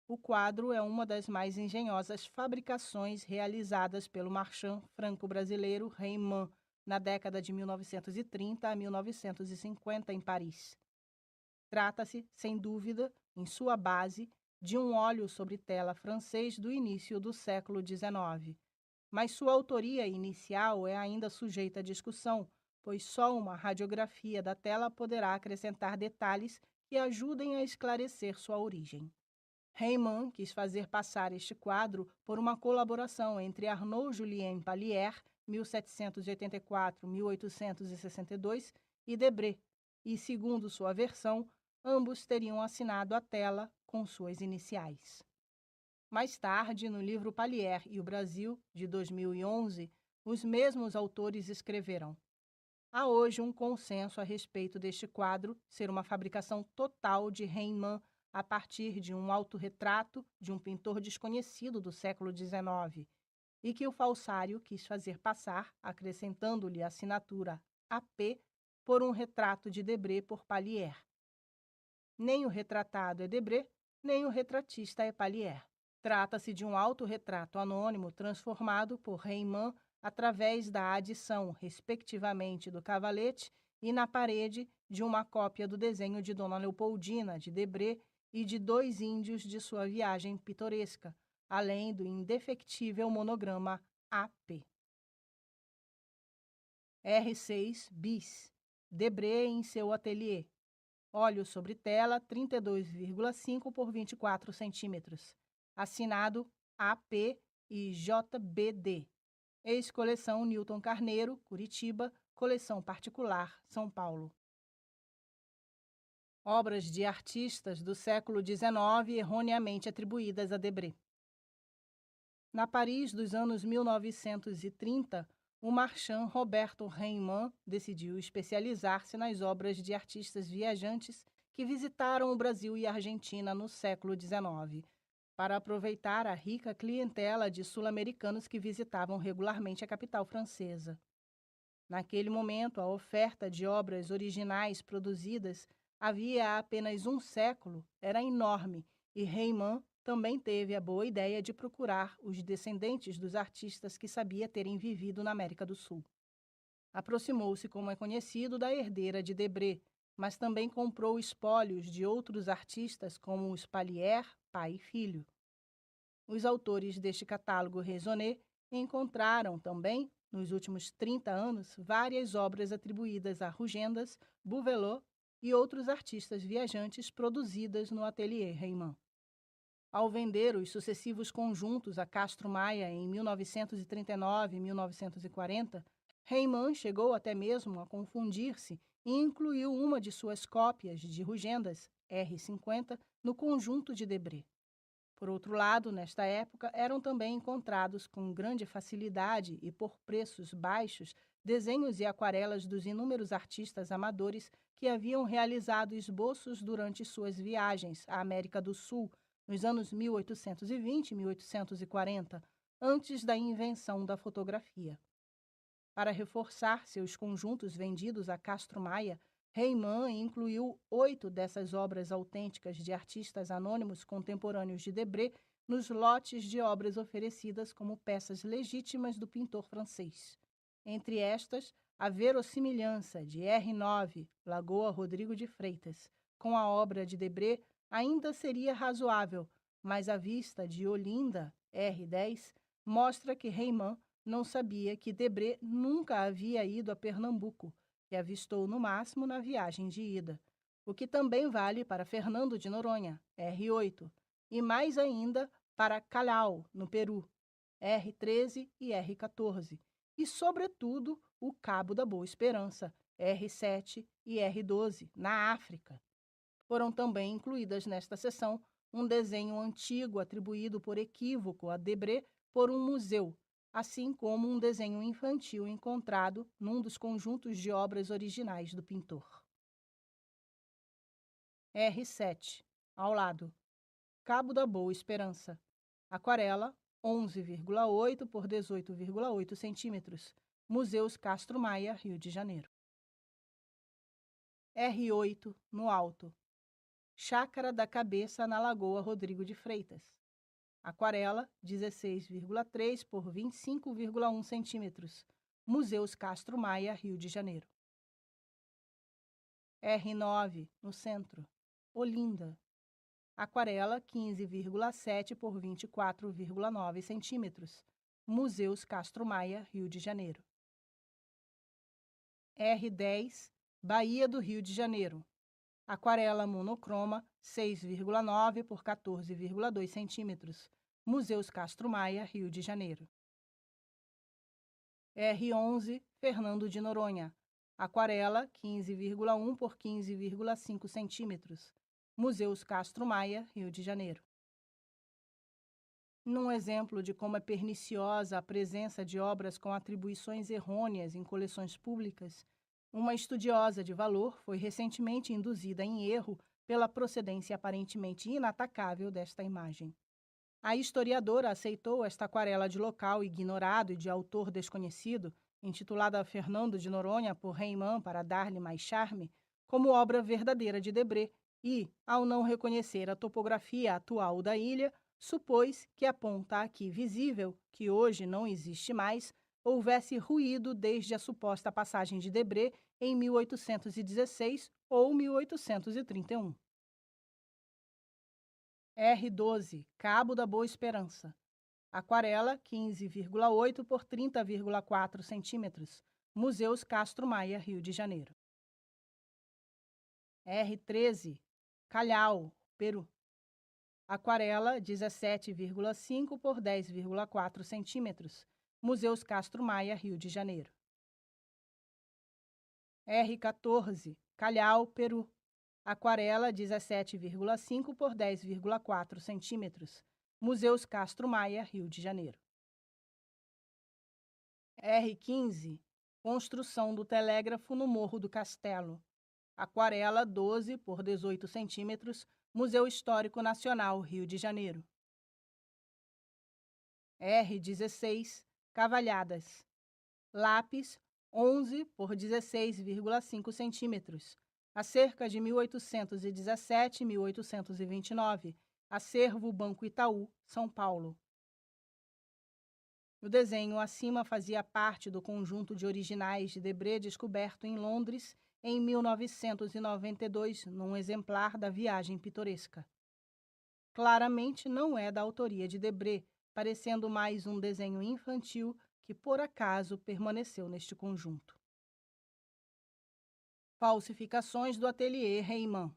o quadro é uma das mais engenhosas fabricações realizadas pelo marchand franco-brasileiro Reimann na década de 1930 a 1950 em Paris. Trata-se, sem dúvida, em sua base, de um óleo sobre tela francês do início do século XIX, mas sua autoria inicial é ainda sujeita à discussão, pois só uma radiografia da tela poderá acrescentar detalhes que ajudem a esclarecer sua origem. Reimann quis fazer passar este quadro por uma colaboração entre Arnaud-Julien Pallière, 1784-1862, e Debré, e, segundo sua versão, ambos teriam assinado a tela com suas iniciais. Mais tarde, no livro Pallier e o Brasil, de 2011, os mesmos autores escreveram: há hoje um consenso a respeito deste quadro ser uma fabricação total de Rembrandt a partir de um autorretrato de um pintor desconhecido do século XIX, e que o falsário quis fazer passar, acrescentando-lhe a assinatura AP, por um retrato de Debré por Pallier. Nem o retratado é Debré, nem o retratista é Pallier. Trata-se de um autorretrato anônimo transformado por Rembrandt através da adição, respectivamente, do cavalete e na parede de uma cópia do desenho de Dona Leopoldina, de Debré, e de 2 índios de sua viagem pitoresca, além do indefectível monograma AP. R6 bis. Debré em seu ateliê. Óleo sobre tela 32,5 por 24 centímetros. Assinado AP e JBD. Ex-coleção Newton Carneiro, Curitiba, coleção particular, São Paulo. Obras de artistas do século XIX erroneamente atribuídas a Debré. Na Paris dos anos 1930, o marchand Roberto Rembrandt decidiu especializar-se nas obras de artistas viajantes que visitaram o Brasil e a Argentina no século XIX, para aproveitar a rica clientela de sul-americanos que visitavam regularmente a capital francesa. Naquele momento, a oferta de obras originais produzidas havia apenas um século era enorme e Rembrandt também teve a boa ideia de procurar os descendentes dos artistas que sabia terem vivido na América do Sul. Aproximou-se, como é conhecido, da herdeira de Debré, mas também comprou espólios de outros artistas como os Pallier, pai e filho. Os autores deste catálogo raisonné encontraram também, nos últimos 30 anos, várias obras atribuídas a Rugendas, Bouvelot e outros artistas viajantes produzidas no ateliê Rembrandt. Ao vender os sucessivos conjuntos a Castro Maia em 1939 e 1940, Rembrandt chegou até mesmo a confundir-se e incluiu uma de suas cópias de Rugendas, R50, no conjunto de Debré. Por outro lado, nesta época, eram também encontrados com grande facilidade e por preços baixos desenhos e aquarelas dos inúmeros artistas amadores que haviam realizado esboços durante suas viagens à América do Sul, nos anos 1820 e 1840, antes da invenção da fotografia. Para reforçar seus conjuntos vendidos a Castro Maia, Rembrandt incluiu 8 dessas obras autênticas de artistas anônimos contemporâneos de Debré nos lotes de obras oferecidas como peças legítimas do pintor francês. Entre estas, a verossimilhança de R9, Lagoa Rodrigo de Freitas, com a obra de Debré ainda seria razoável, mas a vista de Olinda, R10, mostra que Rembrandt não sabia que Debré nunca havia ido a Pernambuco, que avistou no máximo na viagem de ida, o que também vale para Fernando de Noronha, R8, e mais ainda para Callao, no Peru, R13 e R14, e, sobretudo, o Cabo da Boa Esperança, R7 e R12, na África. Foram também incluídas nesta seção um desenho antigo atribuído por equívoco a Debré por um museu, assim como um desenho infantil encontrado num dos conjuntos de obras originais do pintor. R7, ao lado. Cabo da Boa Esperança. Aquarela, 11,8 por 18,8 centímetros. Museus Castro Maia, Rio de Janeiro. R8, no alto. Chácara da Cabeça, na Lagoa Rodrigo de Freitas. Aquarela, 16,3 por 25,1 centímetros. Museus Castro Maia, Rio de Janeiro. R9, no centro. Olinda. Aquarela, 15,7 por 24,9 centímetros. Museus Castro Maia, Rio de Janeiro. R10, Bahia do Rio de Janeiro. Aquarela monocroma, 6,9 por 14,2 centímetros. Museus Castro Maia, Rio de Janeiro. R11, Fernando de Noronha. Aquarela 15,1 por 15,5 centímetros. Museus Castro Maia, Rio de Janeiro. Num exemplo de como é perniciosa a presença de obras com atribuições errôneas em coleções públicas, uma estudiosa de valor foi recentemente induzida em erro pela procedência aparentemente inatacável desta imagem. A historiadora aceitou esta aquarela de local ignorado e de autor desconhecido, intitulada Fernando de Noronha por Reimann para dar-lhe mais charme, como obra verdadeira de Debré e, ao não reconhecer a topografia atual da ilha, supôs que a ponta aqui visível, que hoje não existe mais, houvesse ruído desde a suposta passagem de Debré em 1816 ou 1831. R12, Cabo da Boa Esperança. Aquarela 15,8 por 30,4 centímetros. Museus Castro Maia, Rio de Janeiro. R13, Callao, Peru. Aquarela 17,5 por 10,4 centímetros. Museus Castro Maia, Rio de Janeiro. R14, Callao, Peru. Aquarela 17,5 por 10,4 centímetros. Museus Castro Maia, Rio de Janeiro. R15, Construção do telégrafo no Morro do Castelo. Aquarela 12 por 18 centímetros. Museu Histórico Nacional, Rio de Janeiro. R16, Cavalhadas. Lápis 11 por 16,5 centímetros. Acerca de 1817 e 1829. Acervo Banco Itaú, São Paulo. O desenho acima fazia parte do conjunto de originais de Debré descoberto em Londres em 1992, num exemplar da Viagem Pitoresca. Claramente não é da autoria de Debré, parecendo mais um desenho infantil que, por acaso, permaneceu neste conjunto. Falsificações do ateliê Reimann.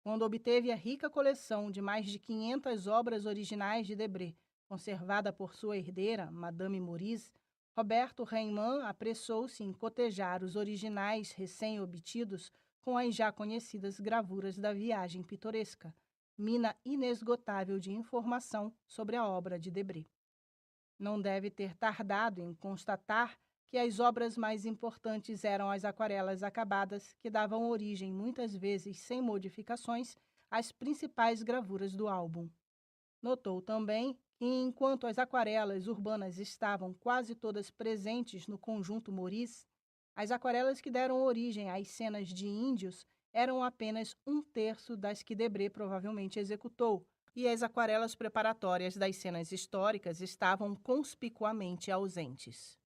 Quando obteve a rica coleção de mais de 500 obras originais de Debré, conservada por sua herdeira, Madame Maurice, Roberto Reimann apressou-se em cotejar os originais recém-obtidos com as já conhecidas gravuras da Viagem Pitoresca, mina inesgotável de informação sobre a obra de Debré. Não deve ter tardado em constatar que as obras mais importantes eram as aquarelas acabadas, que davam origem, muitas vezes sem modificações, às principais gravuras do álbum. Notou também que, enquanto as aquarelas urbanas estavam quase todas presentes no conjunto Maurice, as aquarelas que deram origem às cenas de índios eram apenas 1/3 das que Debré provavelmente executou, e as aquarelas preparatórias das cenas históricas estavam conspicuamente ausentes.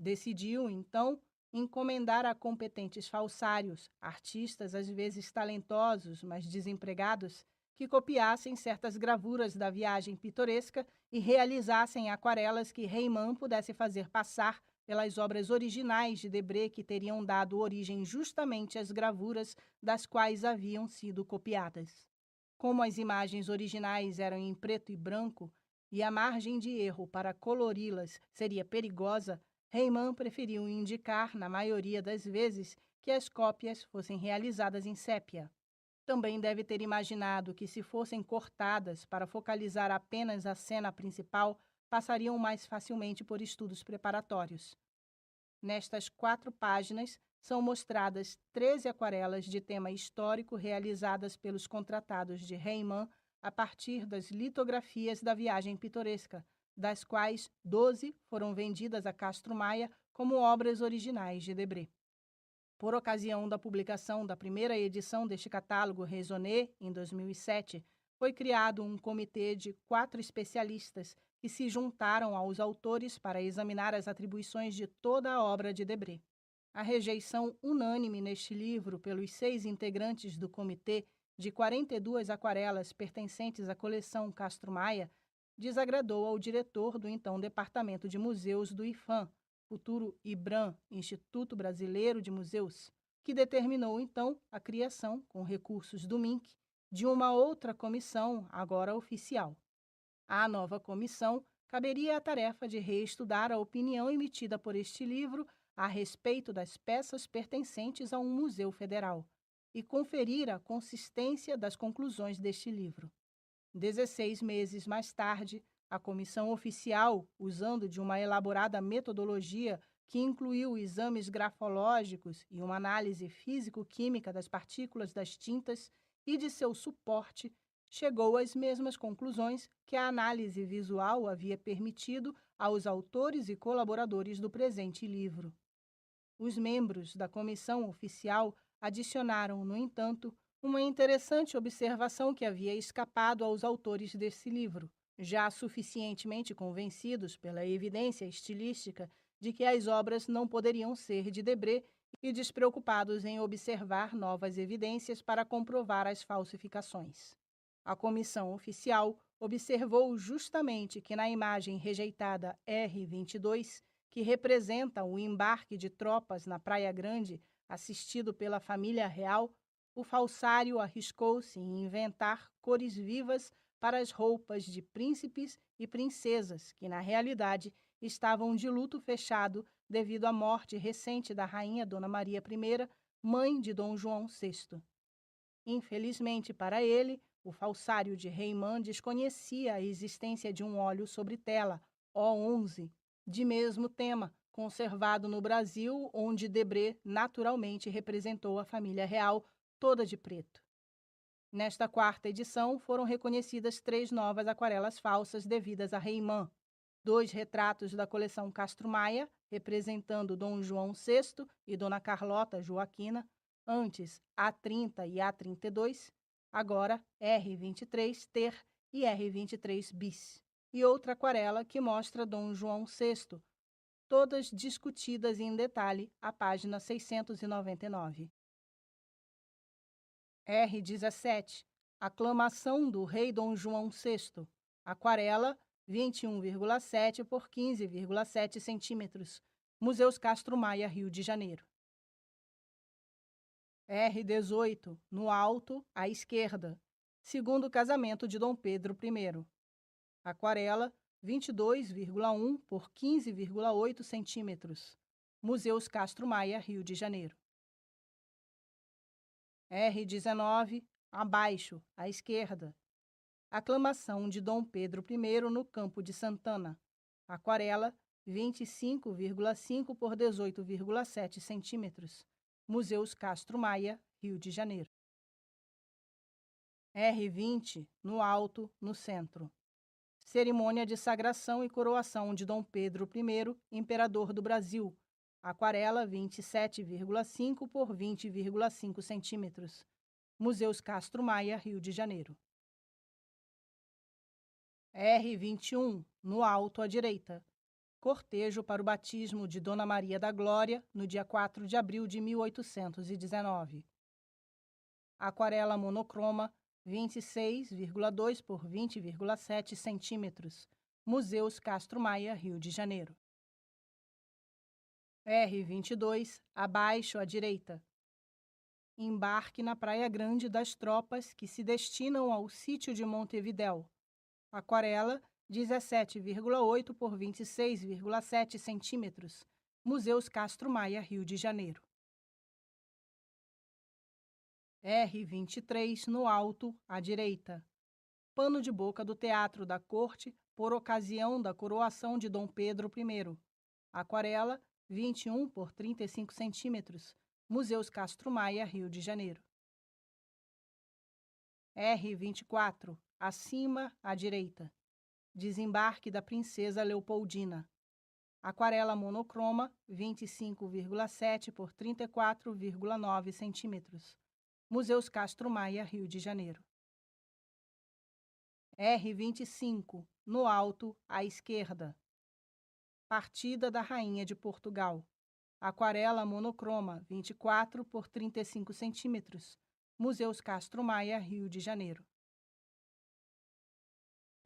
Decidiu, então, encomendar a competentes falsários, artistas às vezes talentosos, mas desempregados, que copiassem certas gravuras da Viagem Pitoresca e realizassem aquarelas que Reimann pudesse fazer passar pelas obras originais de Debré, que teriam dado origem justamente às gravuras das quais haviam sido copiadas. Como as imagens originais eram em preto e branco e a margem de erro para colori-las seria perigosa, Reimann preferiu indicar, na maioria das vezes, que as cópias fossem realizadas em sépia. Também deve ter imaginado que, se fossem cortadas para focalizar apenas a cena principal, passariam mais facilmente por estudos preparatórios. Nestas 4 páginas são mostradas 13 aquarelas de tema histórico realizadas pelos contratados de Reimann a partir das litografias da Viagem Pitoresca, das quais 12 foram vendidas a Castro Maia como obras originais de Debré. Por ocasião da publicação da primeira edição deste catálogo Raisonné, em 2007, foi criado um comitê de 4 especialistas que se juntaram aos autores para examinar as atribuições de toda a obra de Debré. A rejeição unânime neste livro pelos 6 integrantes do comitê de 42 aquarelas pertencentes à coleção Castro Maia desagradou ao diretor do então Departamento de Museus do IFAM, futuro IBRAM, Instituto Brasileiro de Museus, que determinou então a criação, com recursos do MINC, de uma outra comissão, agora oficial. À nova comissão caberia a tarefa de reestudar a opinião emitida por este livro a respeito das peças pertencentes a um museu federal e conferir a consistência das conclusões deste livro. 16 meses mais tarde, a comissão oficial, usando de uma elaborada metodologia que incluiu exames grafológicos e uma análise físico-química das partículas das tintas e de seu suporte, chegou às mesmas conclusões que a análise visual havia permitido aos autores e colaboradores do presente livro. Os membros da comissão oficial adicionaram, no entanto, uma interessante observação que havia escapado aos autores desse livro, já suficientemente convencidos pela evidência estilística de que as obras não poderiam ser de Debré e despreocupados em observar novas evidências para comprovar as falsificações. A comissão oficial observou justamente que na imagem rejeitada R22, que representa o embarque de tropas na Praia Grande, assistido pela família real, o falsário arriscou-se em inventar cores vivas para as roupas de príncipes e princesas, que na realidade estavam de luto fechado devido à morte recente da rainha Dona Maria I, mãe de Dom João VI. Infelizmente para ele, o falsário de Reimann desconhecia a existência de um óleo sobre tela, O11, de mesmo tema, conservado no Brasil, onde Debré naturalmente representou a família real toda de preto. Nesta quarta edição, foram reconhecidas 3 novas aquarelas falsas devidas a Reimann: 2 retratos da coleção Castro Maia, representando Dom João VI e Dona Carlota Joaquina, antes A30 e A32, agora R23 ter e R23 bis, e outra aquarela que mostra Dom João VI, todas discutidas em detalhe, à página 699. R17, Aclamação do Rei Dom João VI, aquarela 21,7 por 15,7 centímetros, Museus Castro Maia, Rio de Janeiro. R18, no alto, à esquerda, segundo casamento de Dom Pedro I, aquarela 22,1 por 15,8 centímetros, Museus Castro Maia, Rio de Janeiro. R19, abaixo, à esquerda, aclamação de Dom Pedro I no Campo de Santana, aquarela 25,5 por 18,7 centímetros, Museus Castro Maia, Rio de Janeiro. R20, no alto, no centro, cerimônia de sagração e coroação de Dom Pedro I, imperador do Brasil, aquarela 27,5 por 20,5 centímetros, Museus Castro Maia, Rio de Janeiro. R21, no alto à direita, cortejo para o batismo de Dona Maria da Glória, no dia 4 de abril de 1819. Aquarela monocroma 26,2 por 20,7 centímetros, Museus Castro Maia, Rio de Janeiro. R22, abaixo à direita, embarque na Praia Grande das tropas que se destinam ao sítio de Montevidéu, aquarela 17,8 por 26,7 centímetros, Museus Castro Maia, Rio de Janeiro. R23, no alto, à direita, pano de boca do Teatro da Corte por ocasião da coroação de Dom Pedro I, aquarela 21 por 35 centímetros, Museus Castro Maia, Rio de Janeiro. R24, acima, à direita, desembarque da Princesa Leopoldina, aquarela monocroma 25,7 por 34,9 centímetros, Museus Castro Maia, Rio de Janeiro. R25, no alto, à esquerda, partida da Rainha de Portugal, aquarela monocroma 24 por 35 centímetros, Museus Castro Maia, Rio de Janeiro.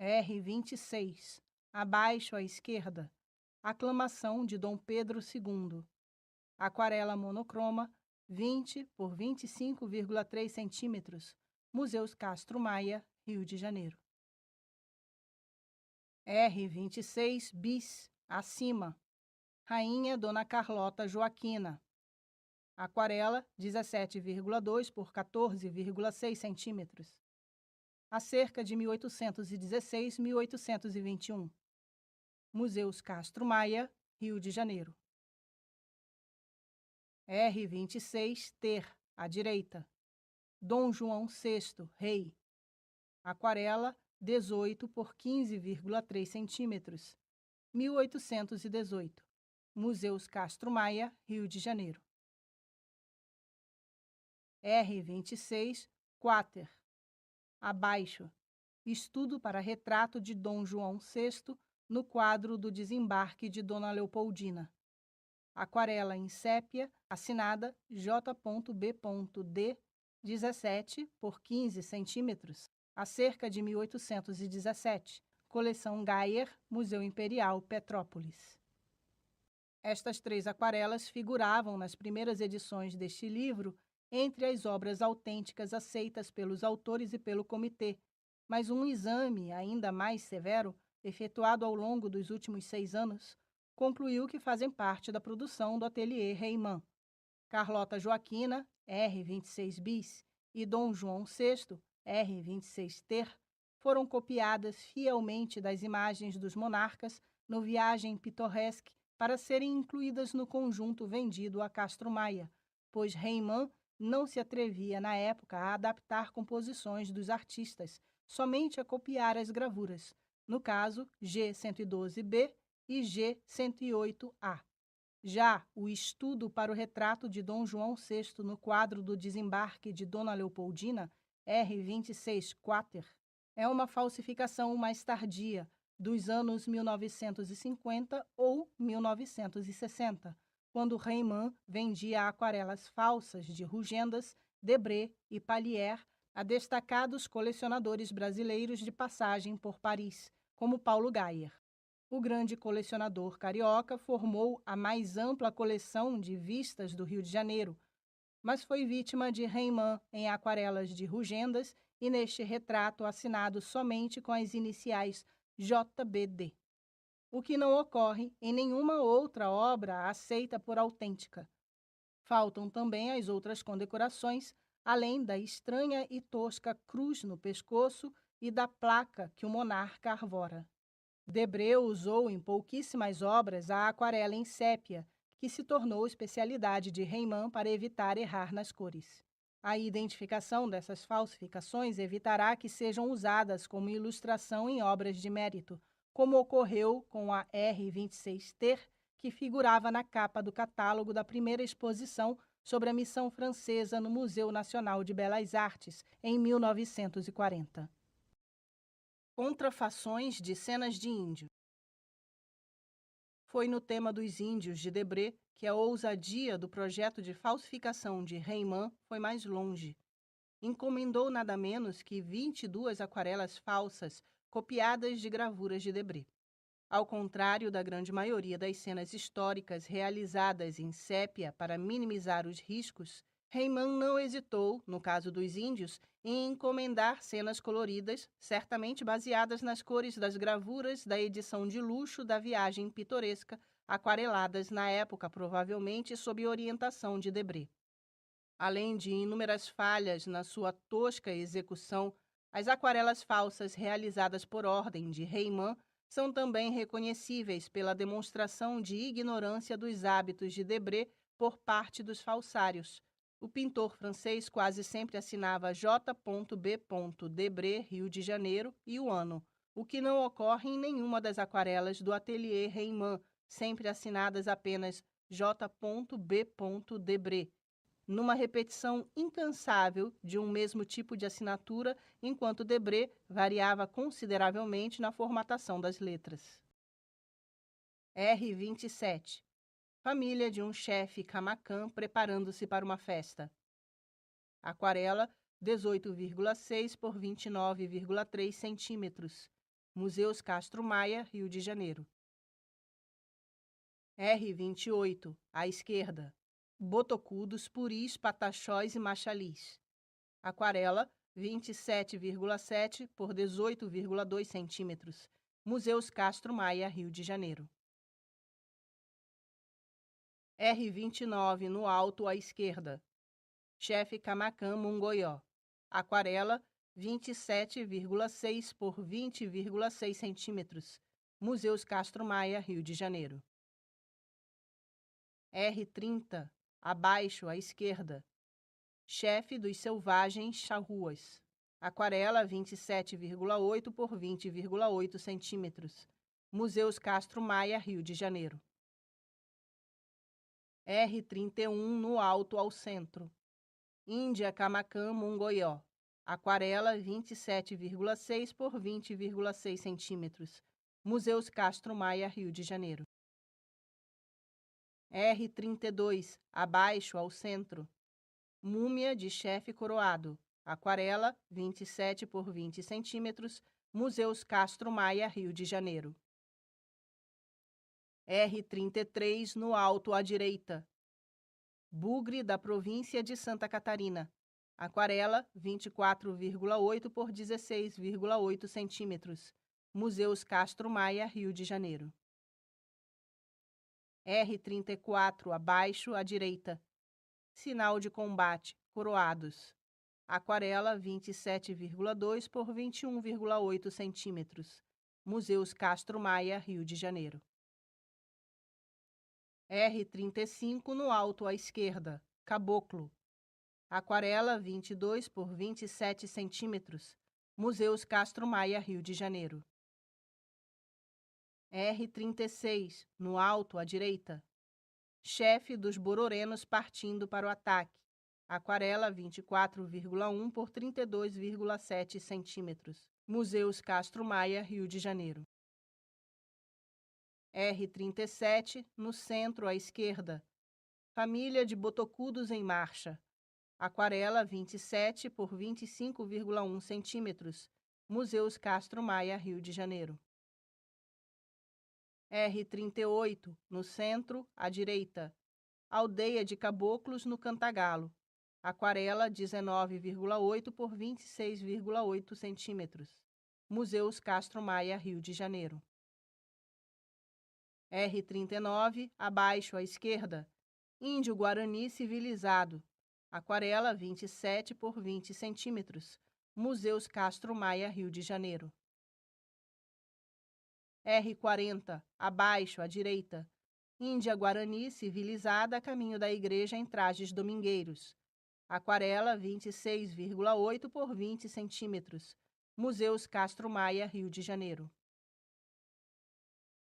R26, abaixo à esquerda, aclamação de Dom Pedro II, aquarela monocroma 20 por 25,3 centímetros, Museus Castro Maia, Rio de Janeiro. R26 bis, acima, Rainha Dona Carlota Joaquina. Aquarela 17,2 por 14,6 centímetros. A cerca de 1816-1821. Museus Castro Maia, Rio de Janeiro. R26 Ter, à direita. Dom João VI, Rei. Aquarela 18 por 15,3 centímetros. 1818. Museus Castro Maia, Rio de Janeiro. R26 Quater. Abaixo. Estudo para retrato de Dom João VI no quadro do desembarque de Dona Leopoldina. Aquarela em sépia, assinada J.B.D, 17 por 15 centímetros, a cerca de 1817. Coleção Geyer, Museu Imperial, Petrópolis. Estas 3 aquarelas figuravam nas primeiras edições deste livro entre as obras autênticas aceitas pelos autores e pelo comitê, mas um exame ainda mais severo, efetuado ao longo dos últimos 6 anos, concluiu que fazem parte da produção do ateliê Reimann. Carlota Joaquina, R26 bis, e Dom João VI, R26 ter, foram copiadas fielmente das imagens dos monarcas no Viagem Pittoresque para serem incluídas no conjunto vendido a Castro Maia, pois Reimann não se atrevia na época a adaptar composições dos artistas, somente a copiar as gravuras, no caso G112B e G108A. Já o estudo para o retrato de Dom João VI no quadro do desembarque de Dona Leopoldina, R26 Quater, é uma falsificação mais tardia, dos anos 1950 ou 1960, quando Reimann vendia aquarelas falsas de Rugendas, Debré e Pallière a destacados colecionadores brasileiros de passagem por Paris, como Paulo Geyer. O grande colecionador carioca formou a mais ampla coleção de vistas do Rio de Janeiro, mas foi vítima de Reimann em aquarelas de Rugendas e neste retrato assinado somente com as iniciais JBD, o que não ocorre em nenhuma outra obra aceita por autêntica. Faltam também as outras condecorações, além da estranha e tosca cruz no pescoço e da placa que o monarca arvora. Debré usou em pouquíssimas obras a aquarela em sépia, que se tornou especialidade de Reimann para evitar errar nas cores. A identificação dessas falsificações evitará que sejam usadas como ilustração em obras de mérito, como ocorreu com a R26 Ter, que figurava na capa do catálogo da primeira exposição sobre a missão francesa no Museu Nacional de Belas Artes, em 1940. Contrafações de cenas de índio. Foi no tema dos índios de Debré que a ousadia do projeto de falsificação de Reimann foi mais longe. Encomendou nada menos que 22 aquarelas falsas copiadas de gravuras de Debré. Ao contrário da grande maioria das cenas históricas realizadas em sépia para minimizar os riscos, Reimann não hesitou, no caso dos índios, em encomendar cenas coloridas, certamente baseadas nas cores das gravuras da edição de luxo da Viagem Pitoresca, aquareladas na época provavelmente sob orientação de Debré. Além de inúmeras falhas na sua tosca execução, as aquarelas falsas realizadas por ordem de Reimann são também reconhecíveis pela demonstração de ignorância dos hábitos de Debré por parte dos falsários. O pintor francês quase sempre assinava J.B. Debré, Rio de Janeiro, e o ano, o que não ocorre em nenhuma das aquarelas do ateliê Reimann, sempre assinadas apenas J.B. Debré, numa repetição incansável de um mesmo tipo de assinatura, enquanto Debré variava consideravelmente na formatação das letras. R27. Família de um chefe Camacan preparando-se para uma festa. Aquarela 18,6 por 29,3 centímetros. Museus Castro Maia, Rio de Janeiro. R28, à esquerda. Botocudos, puris, pataxós e machalis. Aquarela 27,7 por 18,2 centímetros. Museus Castro Maia, Rio de Janeiro. R29 no alto à esquerda. Chefe Camacan Mungoió. Aquarela 27,6 por 20,6 centímetros. Museus Castro Maia, Rio de Janeiro. R30 abaixo à esquerda. Chefe dos Selvagens Charruas. Aquarela 27,8 por 20,8 centímetros. Museus Castro Maia, Rio de Janeiro. R31 no alto ao centro. Índia Camacan Mungoió. Aquarela 27,6 por 20,6 centímetros. Museus Castro Maia, Rio de Janeiro. R32 abaixo ao centro. Múmia de chefe coroado. Aquarela 27 por 20 centímetros. Museus Castro Maia, Rio de Janeiro. R33 no alto à direita. Bugre da província de Santa Catarina. Aquarela 24,8 por 16,8 centímetros. Museus Castro Maia, Rio de Janeiro. R34 abaixo à direita. Sinal de combate, coroados. Aquarela 27,2 por 21,8 centímetros. Museus Castro Maia, Rio de Janeiro. R35 no alto à esquerda. Caboclo. Aquarela 22 por 27 centímetros. Museus Castro Maia, Rio de Janeiro. R36 no alto à direita. Chefe dos Bororenos partindo para o ataque. Aquarela 24,1 por 32,7 centímetros. Museus Castro Maia, Rio de Janeiro. R37 no centro à esquerda. Família de botocudos em marcha. Aquarela 27 por 25,1 centímetros. Museus Castro Maia, Rio de Janeiro. R38 no centro à direita. Aldeia de Caboclos no Cantagalo. Aquarela 19,8 por 26,8 centímetros. Museus Castro Maia, Rio de Janeiro. R39 abaixo à esquerda. Índio Guarani civilizado. Aquarela 27 por 20 centímetros. Museus Castro Maia, Rio de Janeiro. R40 abaixo à direita. Índia Guarani civilizada a caminho da igreja em trajes domingueiros. Aquarela 26,8 por 20 centímetros. Museus Castro Maia, Rio de Janeiro.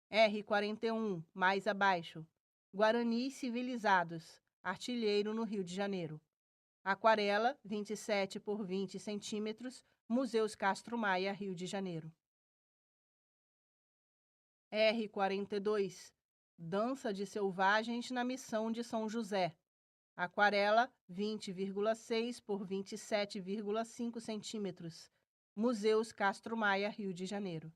R41 mais abaixo. Guaranis civilizados. Artilheiro no Rio de Janeiro. Aquarela 27 por 20 centímetros. Museus Castro Maia, Rio de Janeiro. R42 Dança de Selvagens na Missão de São José. Aquarela 20,6 por 27,5 centímetros. Museus Castro Maia, Rio de Janeiro.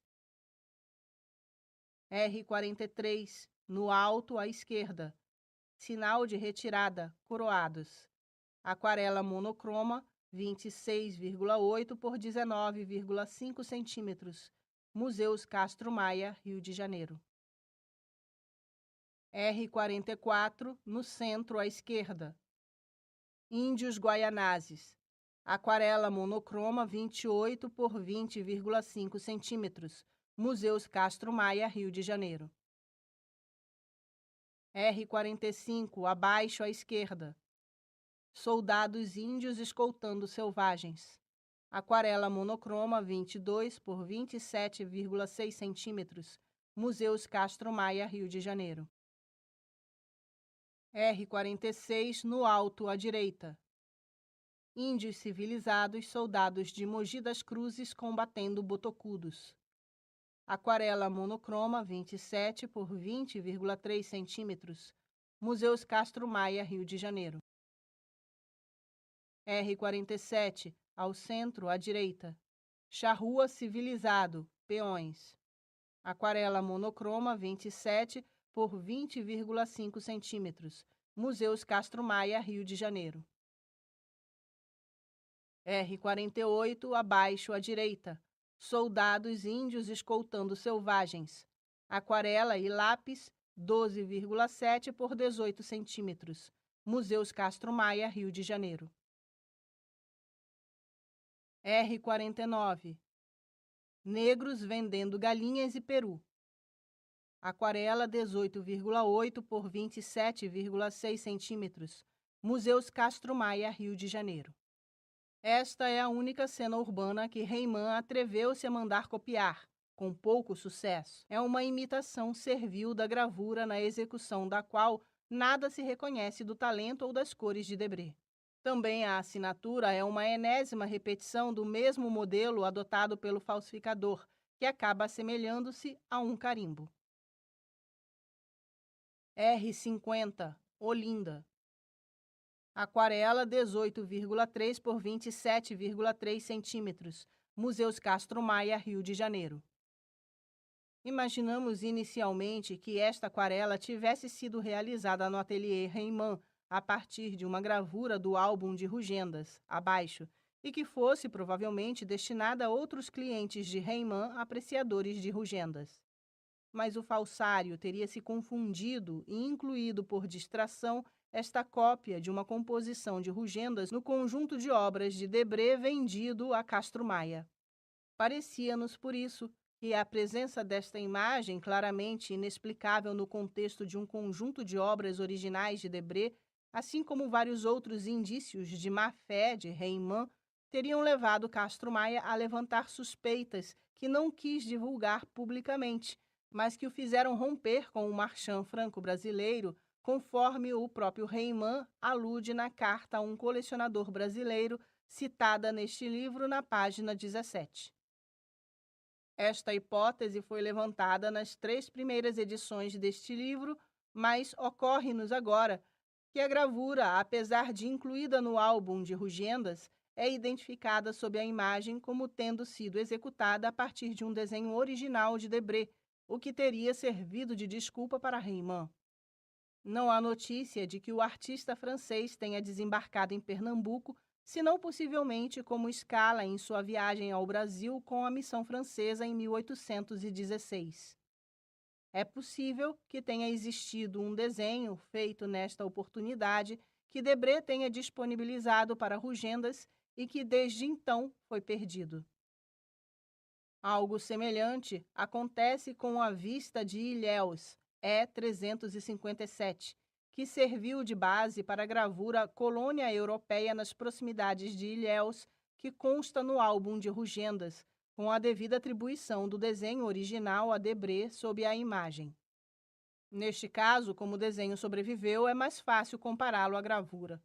R43 no alto à esquerda. Sinal de retirada, coroados. Aquarela monocroma 26,8 por 19,5 centímetros. Museus Castro Maia, Rio de Janeiro. R44 no centro à esquerda. Índios Guaianazes. Aquarela monocroma 28 por 20,5 centímetros. Museus Castro Maia, Rio de Janeiro. R45 abaixo à esquerda. Soldados índios escoltando selvagens. Aquarela monocroma 22 por 27,6 centímetros. Museus Castro Maia, Rio de Janeiro. R46 no alto à direita. Índios civilizados, soldados de Mogi das Cruzes combatendo botocudos. Aquarela monocroma 27 por 20,3 centímetros. Museus Castro Maia, Rio de Janeiro. R47 ao centro à direita. Charrua civilizado, peões. Aquarela monocroma 27 por 20,5 centímetros. Museus Castro Maia, Rio de Janeiro. R48 abaixo à direita. Soldados índios escoltando selvagens. Aquarela e lápis 12,7 por 18 centímetros. Museus Castro Maia, Rio de Janeiro. R49. Negros vendendo galinhas e peru. Aquarela 18,8 por 27,6 centímetros. Museus Castro Maia, Rio de Janeiro. Esta é a única cena urbana que Reimann atreveu-se a mandar copiar, com pouco sucesso. É uma imitação servil da gravura, na execução da qual nada se reconhece do talento ou das cores de Debré. Também a assinatura é uma enésima repetição do mesmo modelo adotado pelo falsificador, que acaba assemelhando-se a um carimbo. R50, Olinda. Aquarela 18,3 por 27,3 centímetros. Museus Castro Maia, Rio de Janeiro. Imaginamos inicialmente que esta aquarela tivesse sido realizada no ateliê Reimann, a partir de uma gravura do álbum de Rugendas, abaixo, e que fosse provavelmente destinada a outros clientes de Reimann, apreciadores de Rugendas. Mas o falsário teria se confundido e incluído por distração esta cópia de uma composição de Rugendas no conjunto de obras de Debré vendido a Castro Maia. Parecia-nos, por isso, que a presença desta imagem, claramente inexplicável no contexto de um conjunto de obras originais de Debré, assim como vários outros indícios de má-fé de Reimann, teriam levado Castro Maia a levantar suspeitas que não quis divulgar publicamente, mas que o fizeram romper com o marchand franco-brasileiro, conforme o próprio Reimann alude na carta a um colecionador brasileiro, citada neste livro na página 17. Esta hipótese foi levantada nas 3 primeiras edições deste livro, mas ocorre-nos agora que a gravura, apesar de incluída no álbum de Rugendas, é identificada sob a imagem como tendo sido executada a partir de um desenho original de Debré, o que teria servido de desculpa para Reimann. Não há notícia de que o artista francês tenha desembarcado em Pernambuco, senão possivelmente como escala em sua viagem ao Brasil com a missão francesa em 1816. É possível que tenha existido um desenho feito nesta oportunidade que Debré tenha disponibilizado para Rugendas e que desde então foi perdido. Algo semelhante acontece com a vista de Ilhéus, E357, que serviu de base para a gravura Colônia Europeia nas proximidades de Ilhéus, que consta no álbum de Rugendas, com a devida atribuição do desenho original a Debré sob a imagem. Neste caso, como o desenho sobreviveu, é mais fácil compará-lo à gravura.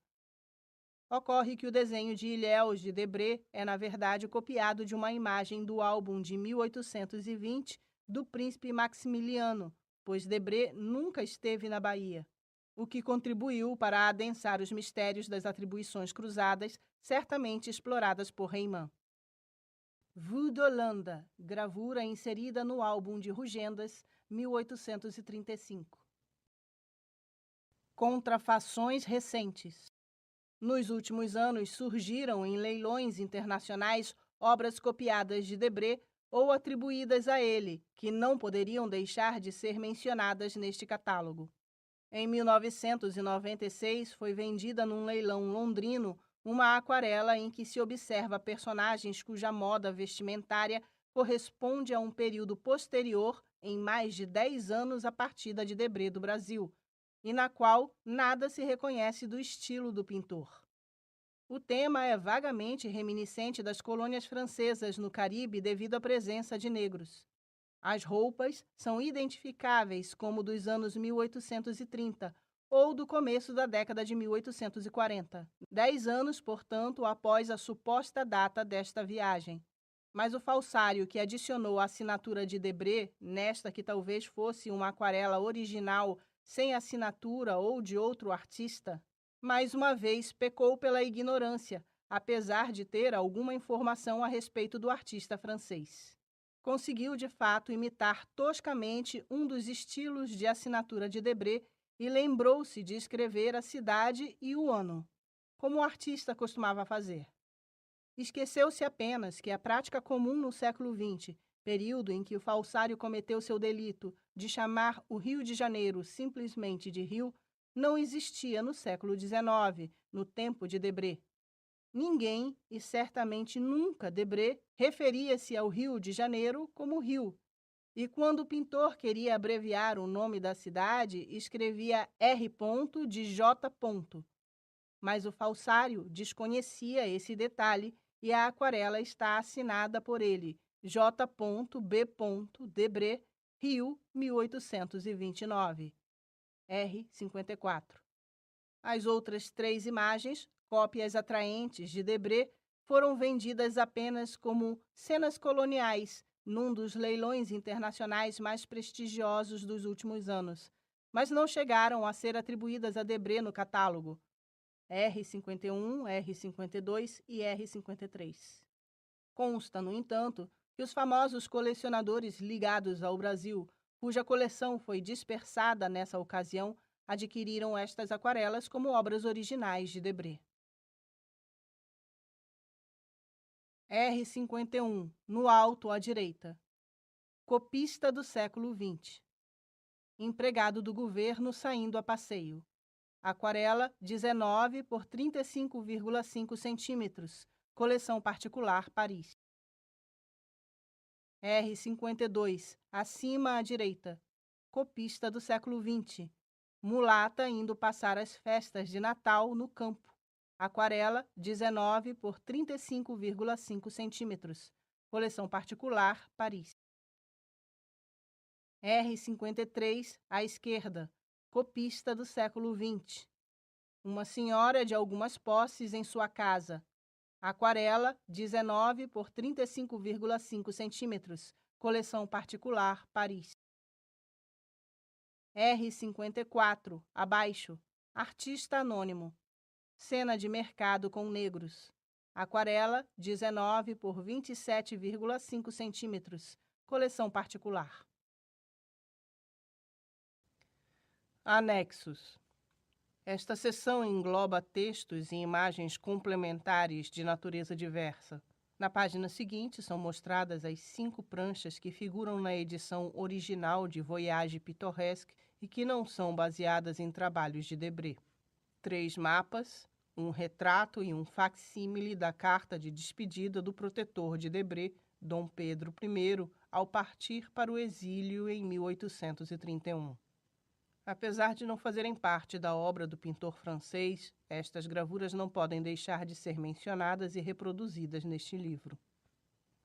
Ocorre que o desenho de Ilhéus de Debré é, na verdade, copiado de uma imagem do álbum de 1820 do príncipe Maximiliano, pois Debré nunca esteve na Bahia, o que contribuiu para adensar os mistérios das atribuições cruzadas, certamente exploradas por Reimann. Vue d'Holanda, gravura inserida no álbum de Rugendas, 1835. Contrafações recentes. Nos últimos anos surgiram em leilões internacionais obras copiadas de Debré ou atribuídas a ele, que não poderiam deixar de ser mencionadas neste catálogo. Em 1996, foi vendida num leilão londrino uma aquarela em que se observa personagens cuja moda vestimentária corresponde a um período posterior em mais de 10 anos à partida de Debré do Brasil, e na qual nada se reconhece do estilo do pintor. O tema é vagamente reminiscente das colônias francesas no Caribe devido à presença de negros. As roupas são identificáveis como dos anos 1830 ou do começo da década de 1840, 10 anos, portanto, após a suposta data desta viagem. Mas o falsário que adicionou a assinatura de Debré, nesta que talvez fosse uma aquarela original sem assinatura ou de outro artista, mais uma vez pecou pela ignorância, apesar de ter alguma informação a respeito do artista francês. Conseguiu, de fato, imitar toscamente um dos estilos de assinatura de Debré e lembrou-se de escrever a cidade e o ano, como o artista costumava fazer. Esqueceu-se apenas que a prática comum no século XX período em que o falsário cometeu seu delito de chamar o Rio de Janeiro simplesmente de Rio, não existia no século XIX, no tempo de Debré. Ninguém, e certamente nunca Debré, referia-se ao Rio de Janeiro como Rio. E quando o pintor queria abreviar o nome da cidade, escrevia R. de J. Mas o falsário desconhecia esse detalhe e a aquarela está assinada por ele, J. B. Debré, Rio, 1829. R. 54. As outras 3 imagens, cópias atraentes de Debré, foram vendidas apenas como cenas coloniais num dos leilões internacionais mais prestigiosos dos últimos anos, mas não chegaram a ser atribuídas a Debré no catálogo. R51, R52 e R53. Consta, no entanto, que os famosos colecionadores ligados ao Brasil, cuja coleção foi dispersada nessa ocasião, adquiriram estas aquarelas como obras originais de Debré. R51, no alto à direita. Copista do século XX. Empregado do governo saindo a passeio. Aquarela 19 por 35,5 centímetros. Coleção particular, Paris. R52, acima à direita. Copista do século XX. Mulata indo passar as festas de Natal no campo. Aquarela 19 por 35,5 centímetros. Coleção particular, Paris. R53, à esquerda. Copista do século XX. Uma senhora de algumas posses em sua casa. Aquarela 19 por 35,5 centímetros. Coleção particular, Paris. R54, abaixo. Artista anônimo. Cena de mercado com negros. Aquarela 19 por 27,5 centímetros. Coleção particular. Anexos. Esta seção engloba textos e imagens complementares de natureza diversa. Na página seguinte são mostradas as 5 pranchas que figuram na edição original de Voyage Pittoresque e que não são baseadas em trabalhos de Debré. 3 mapas, um retrato e um facsímile da carta de despedida do protetor de Debré, Dom Pedro I, ao partir para o exílio em 1831. Apesar de não fazerem parte da obra do pintor francês, estas gravuras não podem deixar de ser mencionadas e reproduzidas neste livro.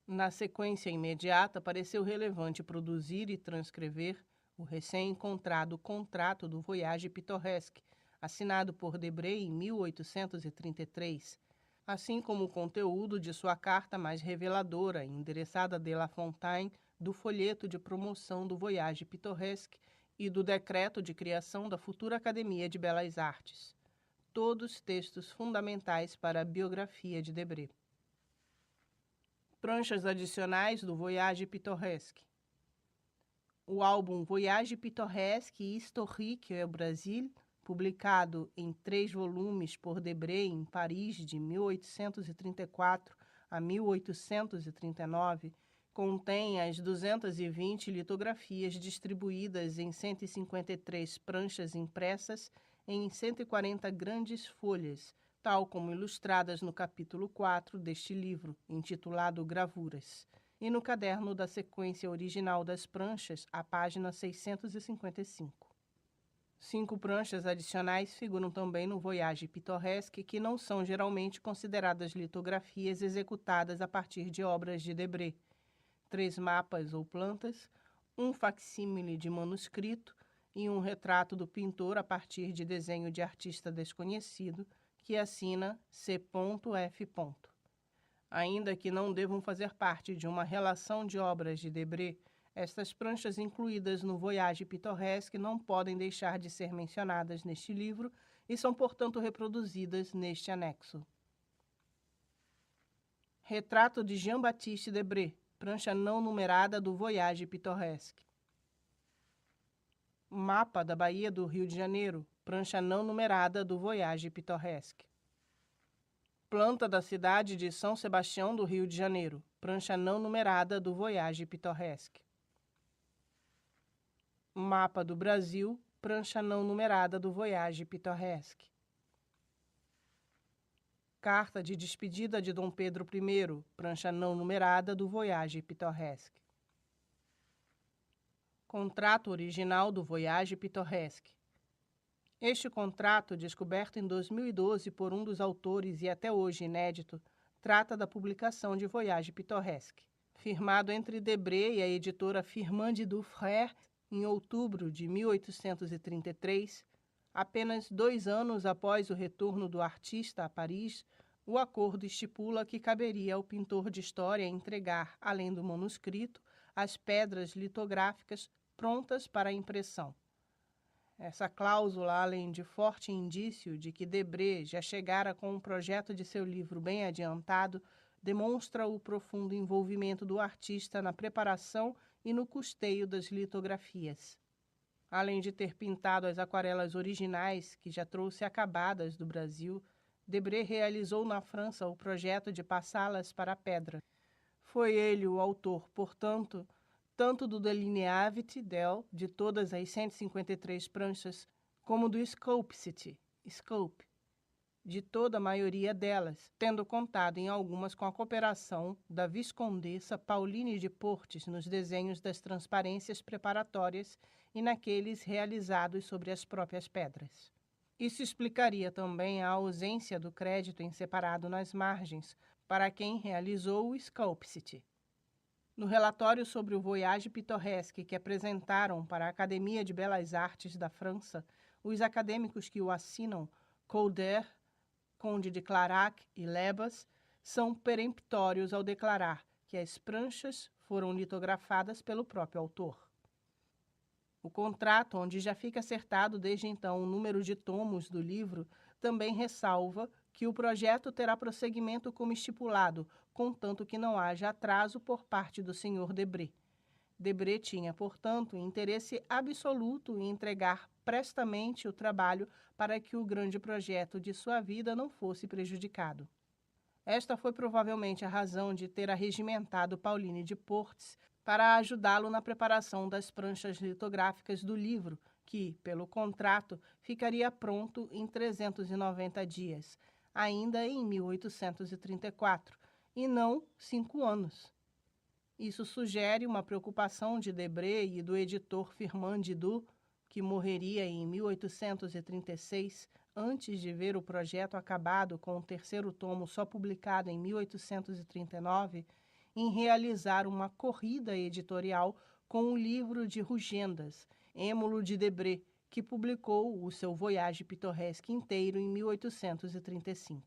Na sequência imediata, pareceu relevante produzir e transcrever o recém-encontrado contrato do Voyage Pittoresque, assinado por Debré em 1833, assim como o conteúdo de sua carta mais reveladora, endereçada a de La Fontaine, do folheto de promoção do Voyage Pittoresque, e do decreto de criação da futura Academia de Belas Artes. Todos textos fundamentais para a biografia de Debré. Pranchas adicionais do Voyage Pittoresque. O álbum Voyage Pittoresque Historique au Brésil, publicado em 3 volumes por Debré em Paris de 1834 a 1839, contém as 220 litografias distribuídas em 153 pranchas impressas em 140 grandes folhas, tal como ilustradas no capítulo 4 deste livro, intitulado Gravuras, e no caderno da sequência original das pranchas, à página 655. 5 pranchas adicionais figuram também no Voyage Pittoresque, que não são geralmente consideradas litografias executadas a partir de obras de Debré. 3 mapas ou plantas, um facsímile de manuscrito e um retrato do pintor a partir de desenho de artista desconhecido, que assina C.F. Ainda que não devam fazer parte de uma relação de obras de Debré, estas pranchas incluídas no Voyage Pittoresque não podem deixar de ser mencionadas neste livro e são, portanto, reproduzidas neste anexo. Retrato de Jean-Baptiste Debré, prancha não numerada do Voyage Pittoresque. Mapa da Baía do Rio de Janeiro, prancha não numerada do Voyage Pittoresque. Planta da cidade de São Sebastião do Rio de Janeiro, prancha não numerada do Voyage Pittoresque. Mapa do Brasil, prancha não numerada do Voyage Pittoresque. Carta de despedida de Dom Pedro I, prancha não numerada do Voyage Pittoresque. Contrato original do Voyage Pittoresque. Este contrato, descoberto em 2012 por um dos autores e até hoje inédito, trata da publicação de Voyage Pittoresque. Firmado entre Debré e a editora Firmin du Frère em outubro de 1833, apenas 2 anos após o retorno do artista a Paris, o acordo estipula que caberia ao pintor de história entregar, além do manuscrito, as pedras litográficas prontas para a impressão. Essa cláusula, além de forte indício de que Debré já chegara com o projeto de seu livro bem adiantado, demonstra o profundo envolvimento do artista na preparação e no custeio das litografias. Além de ter pintado as aquarelas originais, que já trouxe acabadas do Brasil, Debré realizou na França o projeto de passá-las para a pedra. Foi ele o autor, portanto, tanto do Delineavit del, de todas as 153 pranchas, como do Sculpcity, Sculp, de toda a maioria delas, tendo contado em algumas com a cooperação da viscondessa Pauline de Portes nos desenhos das transparências preparatórias e naqueles realizados sobre as próprias pedras. Isso explicaria também a ausência do crédito em separado nas margens, para quem realizou o Sculpcity. No relatório sobre o Voyage Pittoresque que apresentaram para a Academia de Belas Artes da França, os acadêmicos que o assinam, Calder, Conde de Clarac e Lebas, são peremptórios ao declarar que as pranchas foram litografadas pelo próprio autor. O contrato, onde já fica acertado desde então o número de tomos do livro, também ressalva que o projeto terá prosseguimento como estipulado, contanto que não haja atraso por parte do Sr. Debré. Debré tinha, portanto, interesse absoluto em entregar prestamente o trabalho para que o grande projeto de sua vida não fosse prejudicado. Esta foi provavelmente a razão de ter arregimentado Pauline de Portes para ajudá-lo na preparação das pranchas litográficas do livro, que, pelo contrato, ficaria pronto em 390 dias, ainda em 1834, e não 5 anos. Isso sugere uma preocupação de Debré e do editor Firmin Didot, que morreria em 1836, antes de ver o projeto acabado com o 3º tomo só publicado em 1839, em realizar uma corrida editorial com o livro de Rugendas, êmulo de Debré, que publicou o seu Voyage Pittoresque inteiro em 1835.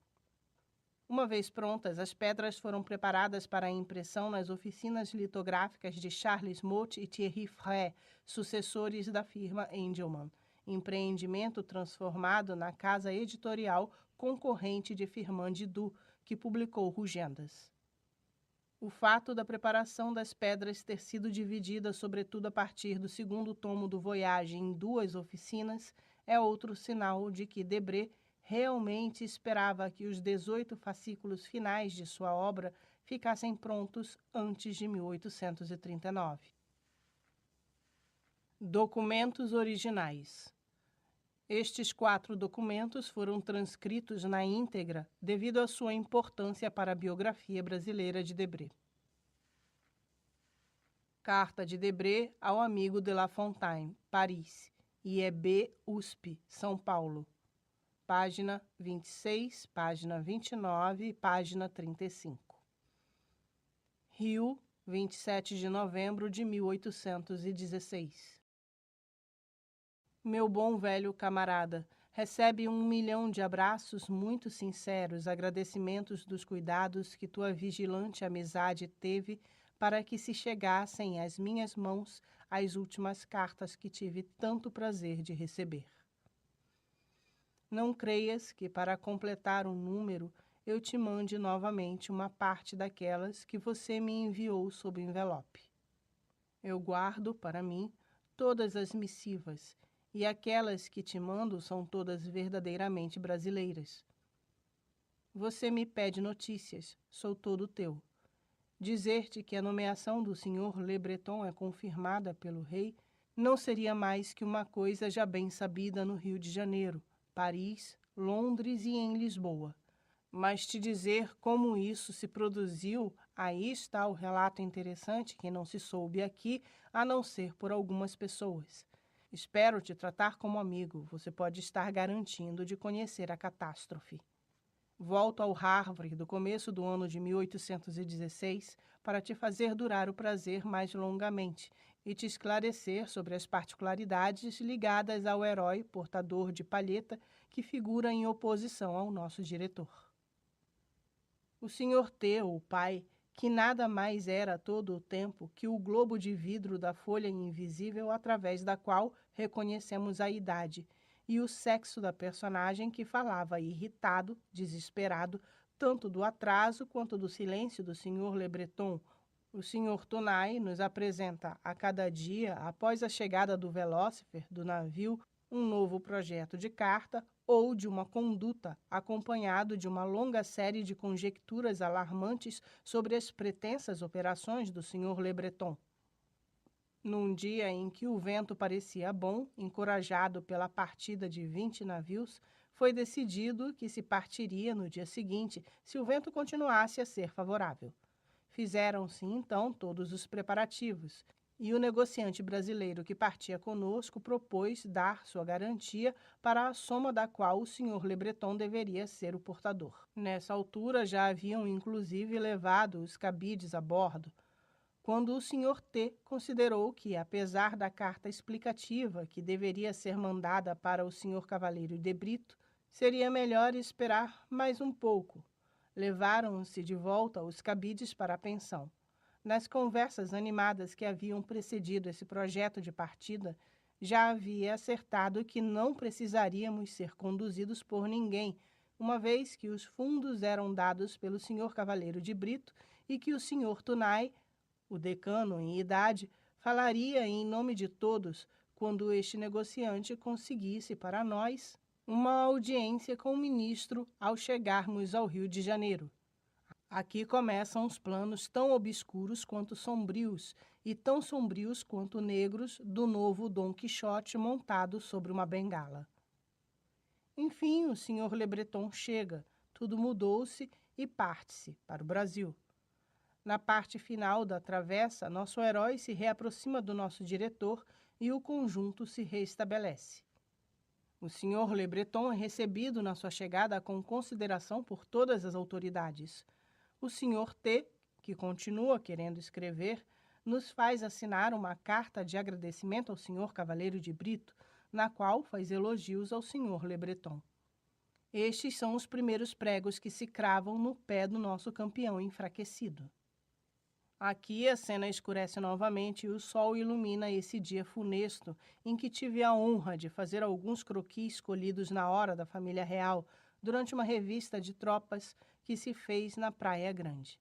Uma vez prontas, as pedras foram preparadas para a impressão nas oficinas litográficas de Charles Motte e Thierry Frère, sucessores da firma Engelmann, empreendimento transformado na casa editorial concorrente de Firmin Didot, que publicou Rugendas. O fato da preparação das pedras ter sido dividida, sobretudo a partir do 2º tomo do Voyage, em 2 oficinas, é outro sinal de que Debré realmente esperava que os 18 fascículos finais de sua obra ficassem prontos antes de 1839. Documentos originais. Estes 4 documentos foram transcritos na íntegra devido à sua importância para a biografia brasileira de Debré. Carta de Debré ao amigo de La Fontaine, Paris, IEB USP, São Paulo. Página 26, página 29 e página 35. Rio, 27 de novembro de 1816. Meu bom velho camarada, recebe 1 milhão de abraços muito sinceros, agradecimentos dos cuidados que tua vigilante amizade teve para que se chegassem às minhas mãos as últimas cartas que tive tanto prazer de receber. Não creias que, para completar o número, eu te mande novamente uma parte daquelas que você me enviou sob envelope. Eu guardo, para mim, todas as missivas, e aquelas que te mando são todas verdadeiramente brasileiras. Você me pede notícias, sou todo teu. Dizer-te que a nomeação do Sr. Le Breton é confirmada pelo rei não seria mais que uma coisa já bem sabida no Rio de Janeiro, Paris, Londres e em Lisboa. Mas te dizer como isso se produziu, aí está o relato interessante que não se soube aqui, a não ser por algumas pessoas. Espero te tratar como amigo, você pode estar garantindo de conhecer a catástrofe. Volto ao Harvard do começo do ano de 1816 para te fazer durar o prazer mais longamente e te esclarecer sobre as particularidades ligadas ao herói portador de palheta que figura em oposição ao nosso diretor. O Sr. T, o pai, que nada mais era todo o tempo que o globo de vidro da folha invisível através da qual reconhecemos a idade, e o sexo da personagem que falava irritado, desesperado, tanto do atraso quanto do silêncio do Sr. Le Breton. O Sr. Tonai nos apresenta a cada dia, após a chegada do Velocifer, do navio, um novo projeto de carta ou de uma conduta, acompanhado de uma longa série de conjecturas alarmantes sobre as pretensas operações do Sr. Le Breton. Num dia em que o vento parecia bom, encorajado pela partida de 20 navios, foi decidido que se partiria no dia seguinte se o vento continuasse a ser favorável. Fizeram-se, então, todos os preparativos, e o negociante brasileiro que partia conosco propôs dar sua garantia para a soma da qual o Sr. Le Breton deveria ser o portador. Nessa altura já haviam inclusive levado os cabides a bordo, quando o Sr. T considerou que, apesar da carta explicativa que deveria ser mandada para o Sr. Cavaleiro de Brito, seria melhor esperar mais um pouco. Levaram-se de volta os cabides para a pensão. Nas conversas animadas que haviam precedido esse projeto de partida, já havia acertado que não precisaríamos ser conduzidos por ninguém, uma vez que os fundos eram dados pelo Sr. Cavaleiro de Brito e que o Sr. Tunai, o decano em idade, falaria em nome de todos quando este negociante conseguisse para nós uma audiência com o ministro ao chegarmos ao Rio de Janeiro. Aqui começam os planos tão obscuros quanto sombrios e tão sombrios quanto negros do novo Dom Quixote montado sobre uma bengala. Enfim, o Sr. Le Breton chega, tudo mudou-se e parte-se para o Brasil. Na parte final da travessa, nosso herói se reaproxima do nosso diretor e o conjunto se reestabelece. O Sr. Le Breton é recebido na sua chegada com consideração por todas as autoridades. O Sr. T, que continua querendo escrever, nos faz assinar uma carta de agradecimento ao Sr. Cavaleiro de Brito, na qual faz elogios ao Sr. Le Breton. Estes são os primeiros pregos que se cravam no pé do nosso campeão enfraquecido. Aqui a cena escurece novamente e o sol ilumina esse dia funesto em que tive a honra de fazer alguns croquis escolhidos na hora da família real durante uma revista de tropas que se fez na Praia Grande.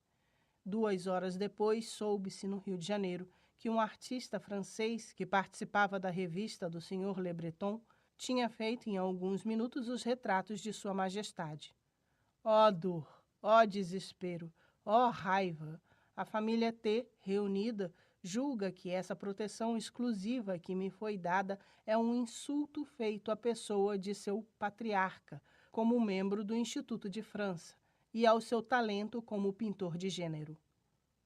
2 horas depois, soube-se no Rio de Janeiro que um artista francês que participava da revista do Sr. Le Breton tinha feito em alguns minutos os retratos de Sua Majestade. Ó dor, ó desespero, ó raiva! A família T, reunida, julga que essa proteção exclusiva que me foi dada é um insulto feito à pessoa de seu patriarca, como membro do Instituto de França, e ao seu talento como pintor de gênero.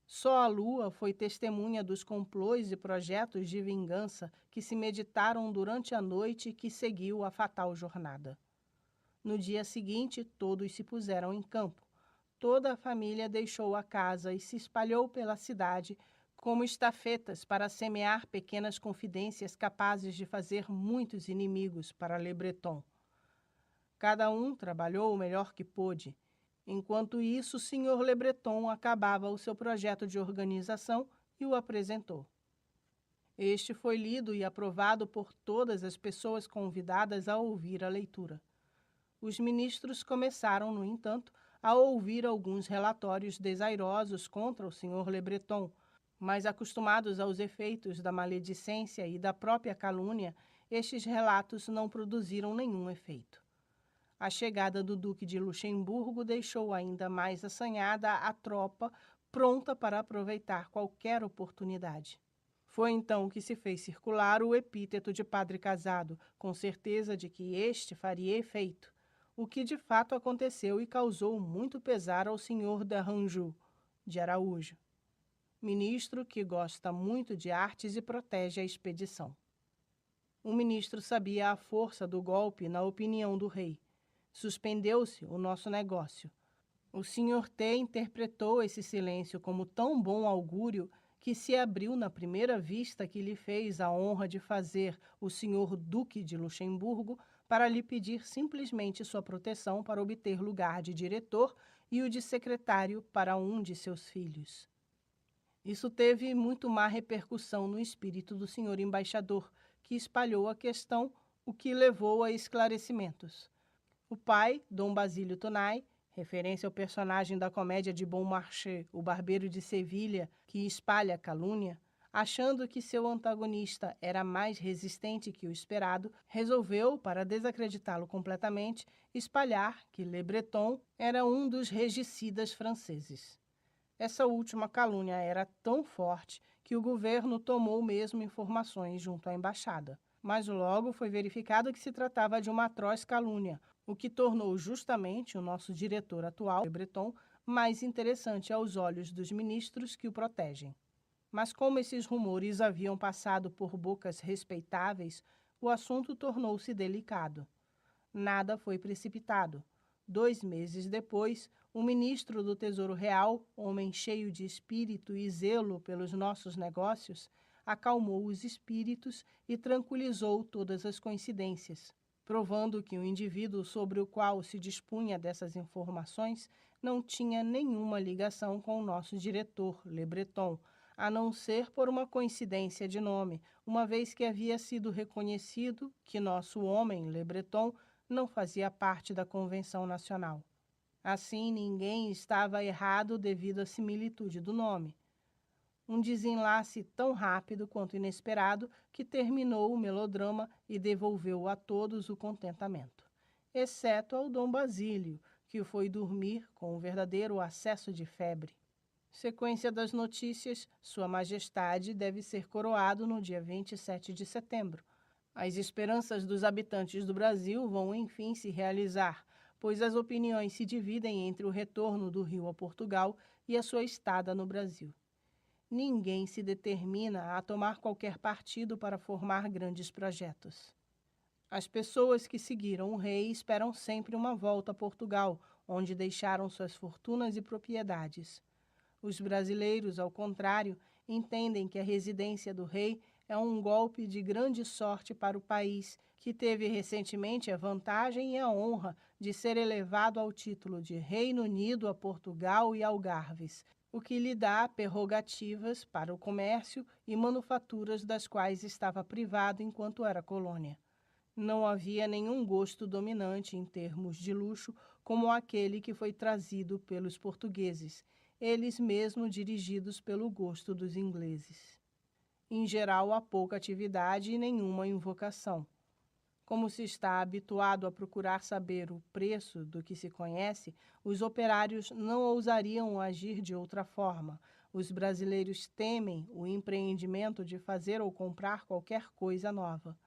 Só a lua foi testemunha dos complôs e projetos de vingança que se meditaram durante a noite que seguiu a fatal jornada. No dia seguinte, todos se puseram em campo. Toda a família deixou a casa e se espalhou pela cidade como estafetas para semear pequenas confidências capazes de fazer muitos inimigos para Le Breton. Cada um trabalhou o melhor que pôde. Enquanto isso, o Sr. Le Breton acabava o seu projeto de organização e o apresentou. Este foi lido e aprovado por todas as pessoas convidadas a ouvir a leitura. Os ministros começaram, no entanto, a ouvir alguns relatórios desairosos contra o Sr. Le Breton, mas acostumados aos efeitos da maledicência e da própria calúnia, estes relatos não produziram nenhum efeito. A chegada do Duque de Luxemburgo deixou ainda mais assanhada a tropa pronta para aproveitar qualquer oportunidade. Foi então que se fez circular o epíteto de padre casado, com certeza de que este faria efeito, o que de fato aconteceu e causou muito pesar ao senhor d'Arranjou, de Araújo, ministro que gosta muito de artes e protege a expedição. O ministro sabia a força do golpe na opinião do rei. Suspendeu-se o nosso negócio. O senhor T interpretou esse silêncio como tão bom augúrio que se abriu na primeira vista que lhe fez a honra de fazer o senhor Duque de Luxemburgo para lhe pedir simplesmente sua proteção para obter lugar de diretor e o de secretário para um de seus filhos. Isso teve muito má repercussão no espírito do senhor embaixador, que espalhou a questão, o que levou a esclarecimentos. O pai, Dom Basílio Tonai, referência ao personagem da comédia de Beaumarchais, o barbeiro de Sevilha, que espalha a calúnia, achando que seu antagonista era mais resistente que o esperado, resolveu, para desacreditá-lo completamente, espalhar que Le Breton era um dos regicidas franceses. Essa última calúnia era tão forte que o governo tomou mesmo informações junto à embaixada. Mas logo foi verificado que se tratava de uma atroz calúnia, o que tornou justamente o nosso diretor atual, Le Breton, mais interessante aos olhos dos ministros que o protegem. Mas como esses rumores haviam passado por bocas respeitáveis, o assunto tornou-se delicado. Nada foi precipitado. 2 meses depois, o ministro do Tesouro Real, homem cheio de espírito e zelo pelos nossos negócios, acalmou os espíritos e tranquilizou todas as coincidências, provando que o indivíduo sobre o qual se dispunha dessas informações não tinha nenhuma ligação com o nosso diretor, Le Breton, a não ser por uma coincidência de nome, uma vez que havia sido reconhecido que nosso homem, Le Breton, não fazia parte da Convenção Nacional. Assim, ninguém estava errado devido à similitude do nome. Um desenlace tão rápido quanto inesperado que terminou o melodrama e devolveu a todos o contentamento, exceto ao Dom Basílio, que foi dormir com um verdadeiro acesso de febre. Sequência das notícias, Sua Majestade deve ser coroado no dia 27 de setembro. As esperanças dos habitantes do Brasil vão, enfim, se realizar, pois as opiniões se dividem entre o retorno do Rio a Portugal e a sua estada no Brasil. Ninguém se determina a tomar qualquer partido para formar grandes projetos. As pessoas que seguiram o rei esperam sempre uma volta a Portugal, onde deixaram suas fortunas e propriedades. Os brasileiros, ao contrário, entendem que a residência do rei é um golpe de grande sorte para o país, que teve recentemente a vantagem e a honra de ser elevado ao título de Reino Unido a Portugal e Algarves, o que lhe dá prerrogativas para o comércio e manufaturas das quais estava privado enquanto era colônia. Não havia nenhum gosto dominante em termos de luxo como aquele que foi trazido pelos portugueses, eles mesmos dirigidos pelo gosto dos ingleses. Em geral, há pouca atividade e nenhuma invocação. Como se está habituado a procurar saber o preço do que se conhece, os operários não ousariam agir de outra forma. Os brasileiros temem o empreendimento de fazer ou comprar qualquer coisa nova.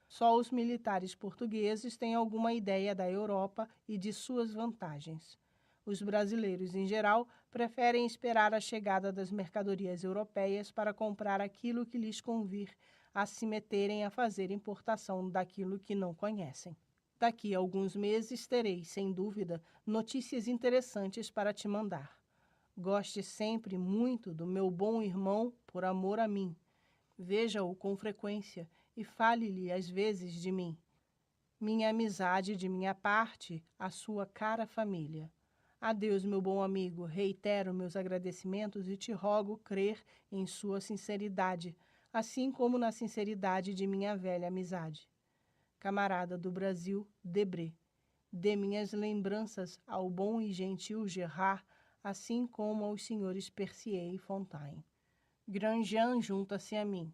Só os militares portugueses têm alguma ideia da Europa e de suas vantagens. Os brasileiros, em geral, preferem esperar a chegada das mercadorias europeias para comprar aquilo que lhes convir, a se meterem a fazer importação daquilo que não conhecem. Daqui a alguns meses terei, sem dúvida, notícias interessantes para te mandar. Goste sempre muito do meu bom irmão por amor a mim. Veja-o com frequência e fale-lhe às vezes de mim. Minha amizade de minha parte, a sua cara família. Adeus, meu bom amigo, reitero meus agradecimentos e te rogo crer em sua sinceridade, assim como na sinceridade de minha velha amizade. Camarada do Brasil, Debré. Dê minhas lembranças ao bom e gentil Gerard, assim como aos senhores Percier e Fontaine. Grandjean junta-se a mim.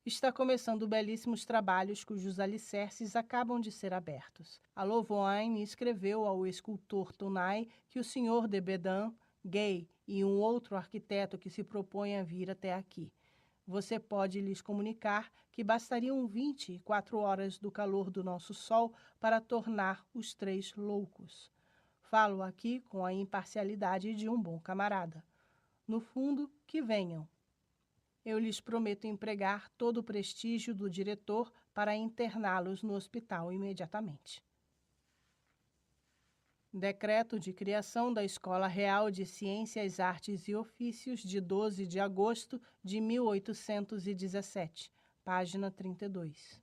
Está começando belíssimos trabalhos cujos alicerces acabam de ser abertos. A Louvoine escreveu ao escultor Tonai que o Sr. de Bedin, Gay e um outro arquiteto que se propõe a vir até aqui. Você pode lhes comunicar que bastariam 24 horas do calor do nosso sol para tornar os três loucos. Falo aqui com a imparcialidade de um bom camarada. No fundo, que venham. Eu lhes prometo empregar todo o prestígio do diretor para interná-los no hospital imediatamente. Decreto de criação da Escola Real de Ciências, Artes e Ofícios de 12 de agosto de 1817, página 32.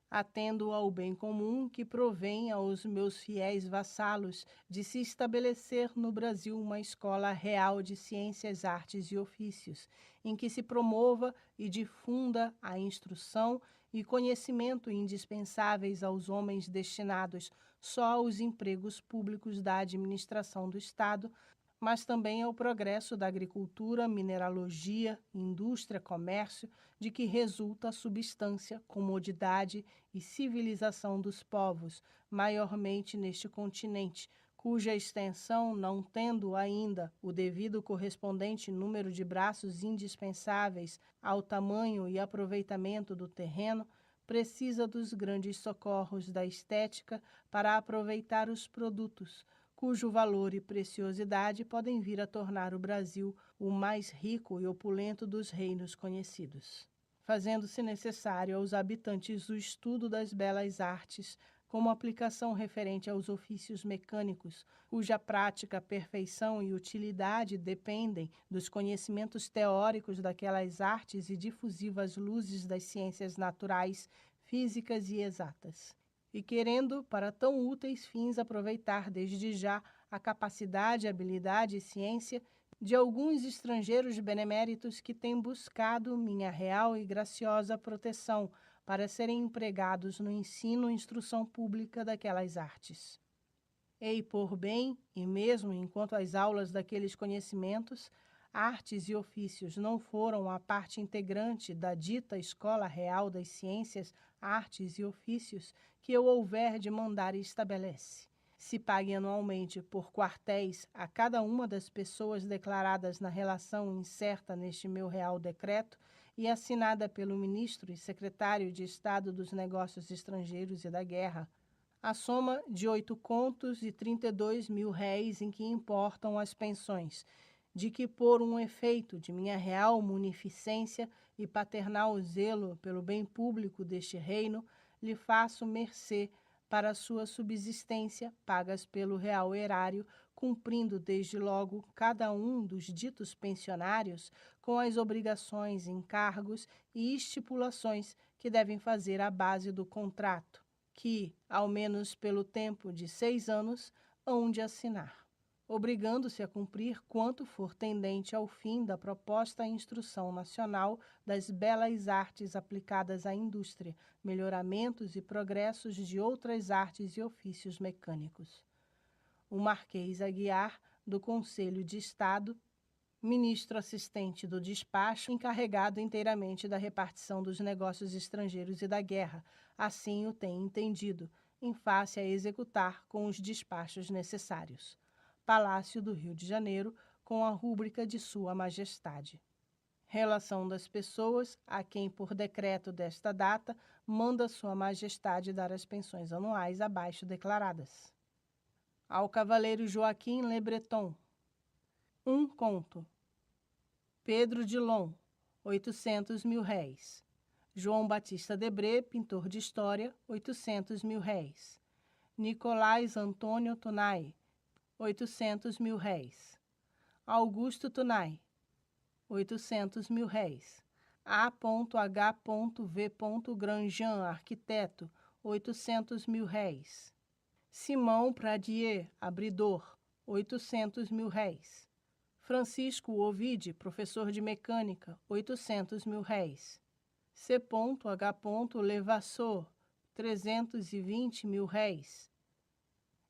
Atendo ao bem comum que provém aos meus fiéis vassalos de se estabelecer no Brasil uma Escola Real de Ciências, Artes e Ofícios, em que se promova e difunda a instrução e conhecimento indispensáveis aos homens destinados só aos empregos públicos da administração do Estado, mas também ao progresso da agricultura, mineralogia, indústria, comércio, de que resulta a substância, comodidade e civilização dos povos, maiormente neste continente, cuja extensão, não tendo ainda o devido correspondente número de braços indispensáveis ao tamanho e aproveitamento do terreno, precisa dos grandes socorros da estética para aproveitar os produtos, cujo valor e preciosidade podem vir a tornar o Brasil o mais rico e opulento dos reinos conhecidos, fazendo-se necessário aos habitantes o estudo das belas artes, como aplicação referente aos ofícios mecânicos, cuja prática, perfeição e utilidade dependem dos conhecimentos teóricos daquelas artes e difusivas luzes das ciências naturais, físicas e exatas. E querendo, para tão úteis fins, aproveitar desde já a capacidade, habilidade e ciência de alguns estrangeiros beneméritos que têm buscado minha real e graciosa proteção para serem empregados no ensino e instrução pública daquelas artes. Ei por bem, e mesmo enquanto as aulas daqueles conhecimentos, artes e ofícios não foram a parte integrante da dita Escola Real das Ciências, Artes e Ofícios, que eu houver de mandar e estabelece. Se pague anualmente por quartéis a cada uma das pessoas declaradas na relação incerta neste meu Real Decreto e assinada pelo Ministro e Secretário de Estado dos Negócios Estrangeiros e da Guerra, a soma de 832 mil réis em que importam as pensões, de que por um efeito de minha real munificência e paternal zelo pelo bem público deste reino, lhe faço mercê para sua subsistência, pagas pelo real erário, cumprindo desde logo cada um dos ditos pensionários com as obrigações, encargos e estipulações que devem fazer a base do contrato, que, ao menos pelo tempo de 6 anos, hão de assinar, obrigando-se a cumprir quanto for tendente ao fim da proposta Instrução Nacional das belas artes aplicadas à indústria, melhoramentos e progressos de outras artes e ofícios mecânicos. O Marquês Aguiar, do Conselho de Estado, ministro assistente do despacho, encarregado inteiramente da repartição dos negócios estrangeiros e da guerra, assim o tem entendido, em face a executar com os despachos necessários. Palácio do Rio de Janeiro, com a rúbrica de Sua Majestade. Relação das pessoas a quem, por decreto desta data, manda Sua Majestade dar as pensões anuais abaixo declaradas. Ao cavaleiro Joaquim Le Breton, 1 conto. Pedro Dilon, 800 mil réis. João Batista Debré, pintor de história, 800 mil réis. Nicolás Antônio Tonai, 800 mil réis. Augusto Tunay, 800 mil réis. A.H.V. Granjan, arquiteto, 800 mil réis. Simão Pradier, abridor, 800 mil réis. Francisco Ovide, professor de mecânica, 800 mil réis. C.H. Levasseur, 320 mil réis.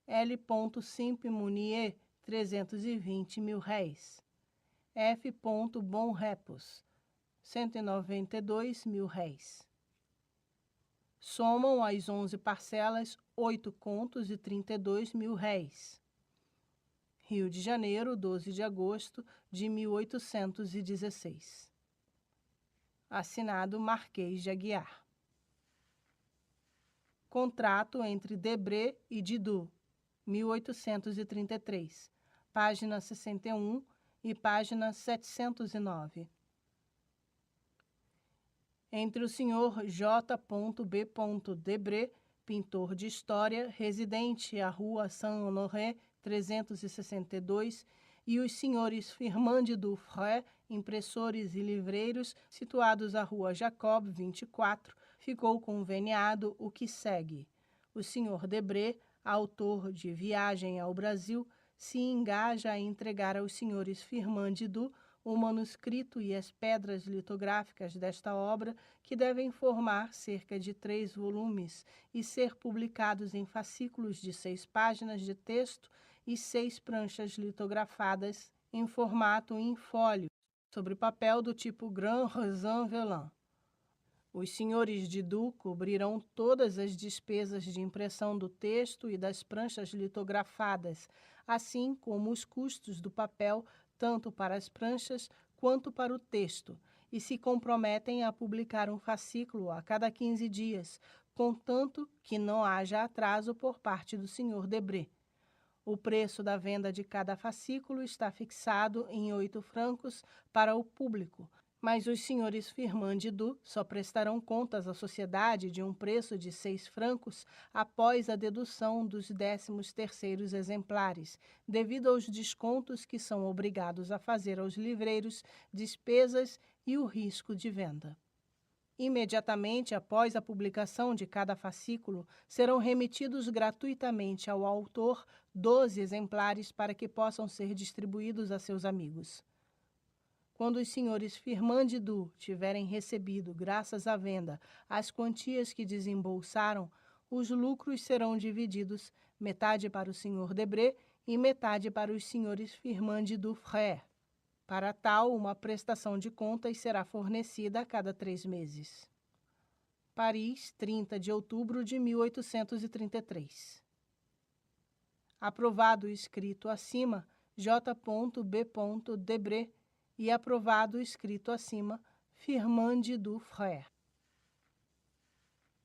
L. Simp Munier, 320 mil réis. F. Bonrepos, 192 mil réis. Somam as 11 parcelas 8 contos e 32 mil réis. Rio de Janeiro, 12 de agosto de 1816. Assinado Marquês de Aguiar. Contrato entre Debré e Didot, 1833, página 61 e página 709. Entre o Sr. J. B. Debré, pintor de história, residente à Rua Saint-Honoré, 362, e os senhores Firmin de Dufray, impressores e livreiros, situados à Rua Jacob, 24, ficou conveniado o que segue. O Sr. Debré, autor de Viagem ao Brasil, se engaja a entregar aos senhores Firmin de Dufray o manuscrito e as pedras litográficas desta obra, que devem formar cerca de 3 volumes e ser publicados em fascículos de 6 páginas de texto e 6 pranchas litografadas em formato in folio, sobre papel do tipo Grand Raisin Velin. Os senhores Didot cobrirão todas as despesas de impressão do texto e das pranchas litografadas, assim como os custos do papel, tanto para as pranchas quanto para o texto, e se comprometem a publicar um fascículo a cada 15 dias, contanto que não haja atraso por parte do Sr. Debré. O preço da venda de cada fascículo está fixado em 8 francos para o público, mas os senhores Firmin de Didot só prestarão contas à sociedade de um preço de 6 francos após a dedução dos 13º exemplares, devido aos descontos que são obrigados a fazer aos livreiros, despesas e o risco de venda. Imediatamente após a publicação de cada fascículo, serão remetidos gratuitamente ao autor 12 exemplares para que possam ser distribuídos a seus amigos. Quando os senhores Firmin de Didot tiverem recebido, graças à venda, as quantias que desembolsaram, os lucros serão divididos, metade para o Sr. Debré e metade para os senhores Firmin de Dufray. Para tal, uma prestação de contas será fornecida a cada 3 meses. Paris, 30 de outubro de 1833. Aprovado o escrito acima, J. B. Debré, e aprovado o escrito acima, Firmin de Dufray.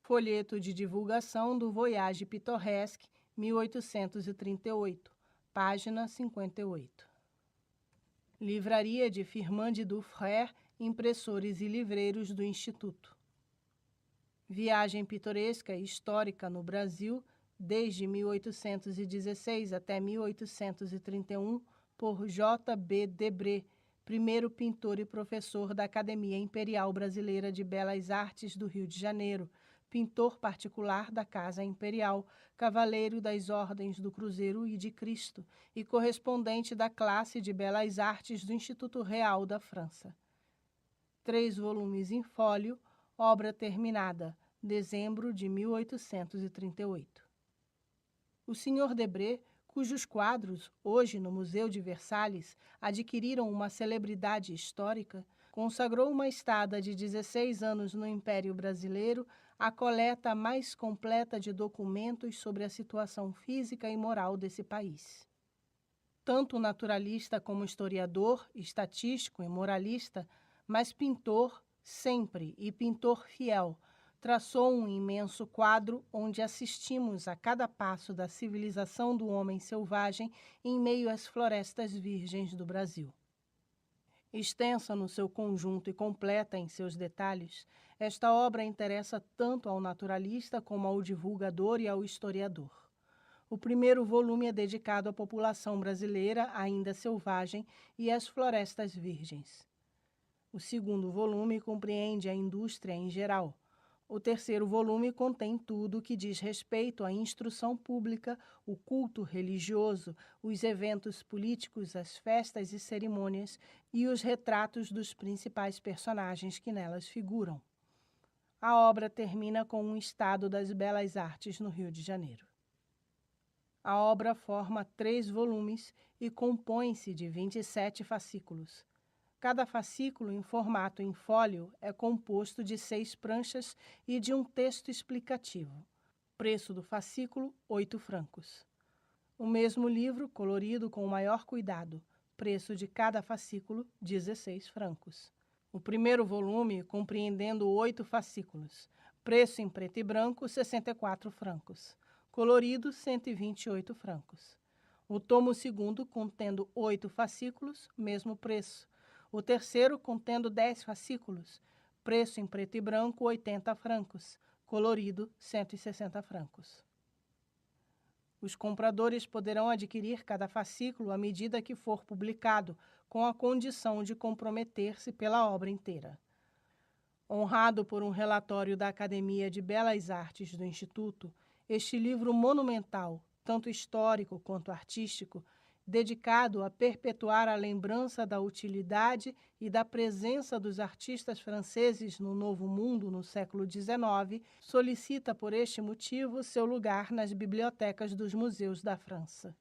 Folheto de divulgação do Voyage Pittoresque, 1838, página 58. Livraria de Firmin de Dufray, impressores e livreiros do Instituto. Viagem pitoresca e histórica no Brasil, desde 1816 até 1831, por J. B. Debré, primeiro pintor e professor da Academia Imperial Brasileira de Belas Artes do Rio de Janeiro, pintor particular da Casa Imperial, cavaleiro das Ordens do Cruzeiro e de Cristo e correspondente da classe de Belas Artes do Instituto Real da França. 3 volumes em fólio, obra terminada, dezembro de 1838. O Sr. Debré, cujos quadros, hoje no Museu de Versalhes, adquiriram uma celebridade histórica, consagrou uma estada de 16 anos no Império Brasileiro à coleta mais completa de documentos sobre a situação física e moral desse país. Tanto naturalista como historiador, estatístico e moralista, mas pintor sempre e pintor fiel, traçou um imenso quadro onde assistimos a cada passo da civilização do homem selvagem em meio às florestas virgens do Brasil. Extensa no seu conjunto e completa em seus detalhes, esta obra interessa tanto ao naturalista como ao divulgador e ao historiador. O primeiro volume é dedicado à população brasileira ainda selvagem e às florestas virgens. O segundo volume compreende a indústria em geral. O terceiro volume contém tudo o que diz respeito à instrução pública, o culto religioso, os eventos políticos, as festas e cerimônias e os retratos dos principais personagens que nelas figuram. A obra termina com um estado das belas artes no Rio de Janeiro. A obra forma 3 volumes e compõe-se de 27 fascículos. Cada fascículo em formato em fólio é composto de 6 pranchas e de um texto explicativo. Preço do fascículo, 8 francos. O mesmo livro, colorido com o maior cuidado. Preço de cada fascículo, 16 francos. O primeiro volume, compreendendo 8 fascículos. Preço em preto e branco, 64 francos. Colorido, 128 francos. O tomo segundo, contendo 8 fascículos, mesmo preço. O terceiro, contendo 10 fascículos. Preço em preto e branco, 80 francos. Colorido, 160 francos. Os compradores poderão adquirir cada fascículo à medida que for publicado, com a condição de comprometer-se pela obra inteira. Honrado por um relatório da Academia de Belas Artes do Instituto, este livro monumental, tanto histórico quanto artístico, dedicado a perpetuar a lembrança da utilidade e da presença dos artistas franceses no Novo Mundo no século XIX, solicita por este motivo seu lugar nas bibliotecas dos museus da França.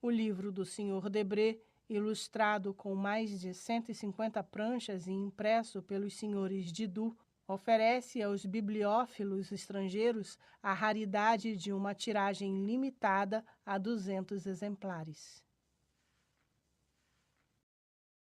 O livro do Sr. Debré, ilustrado com mais de 150 pranchas e impresso pelos senhores Didou, oferece aos bibliófilos estrangeiros a raridade de uma tiragem limitada a 200 exemplares.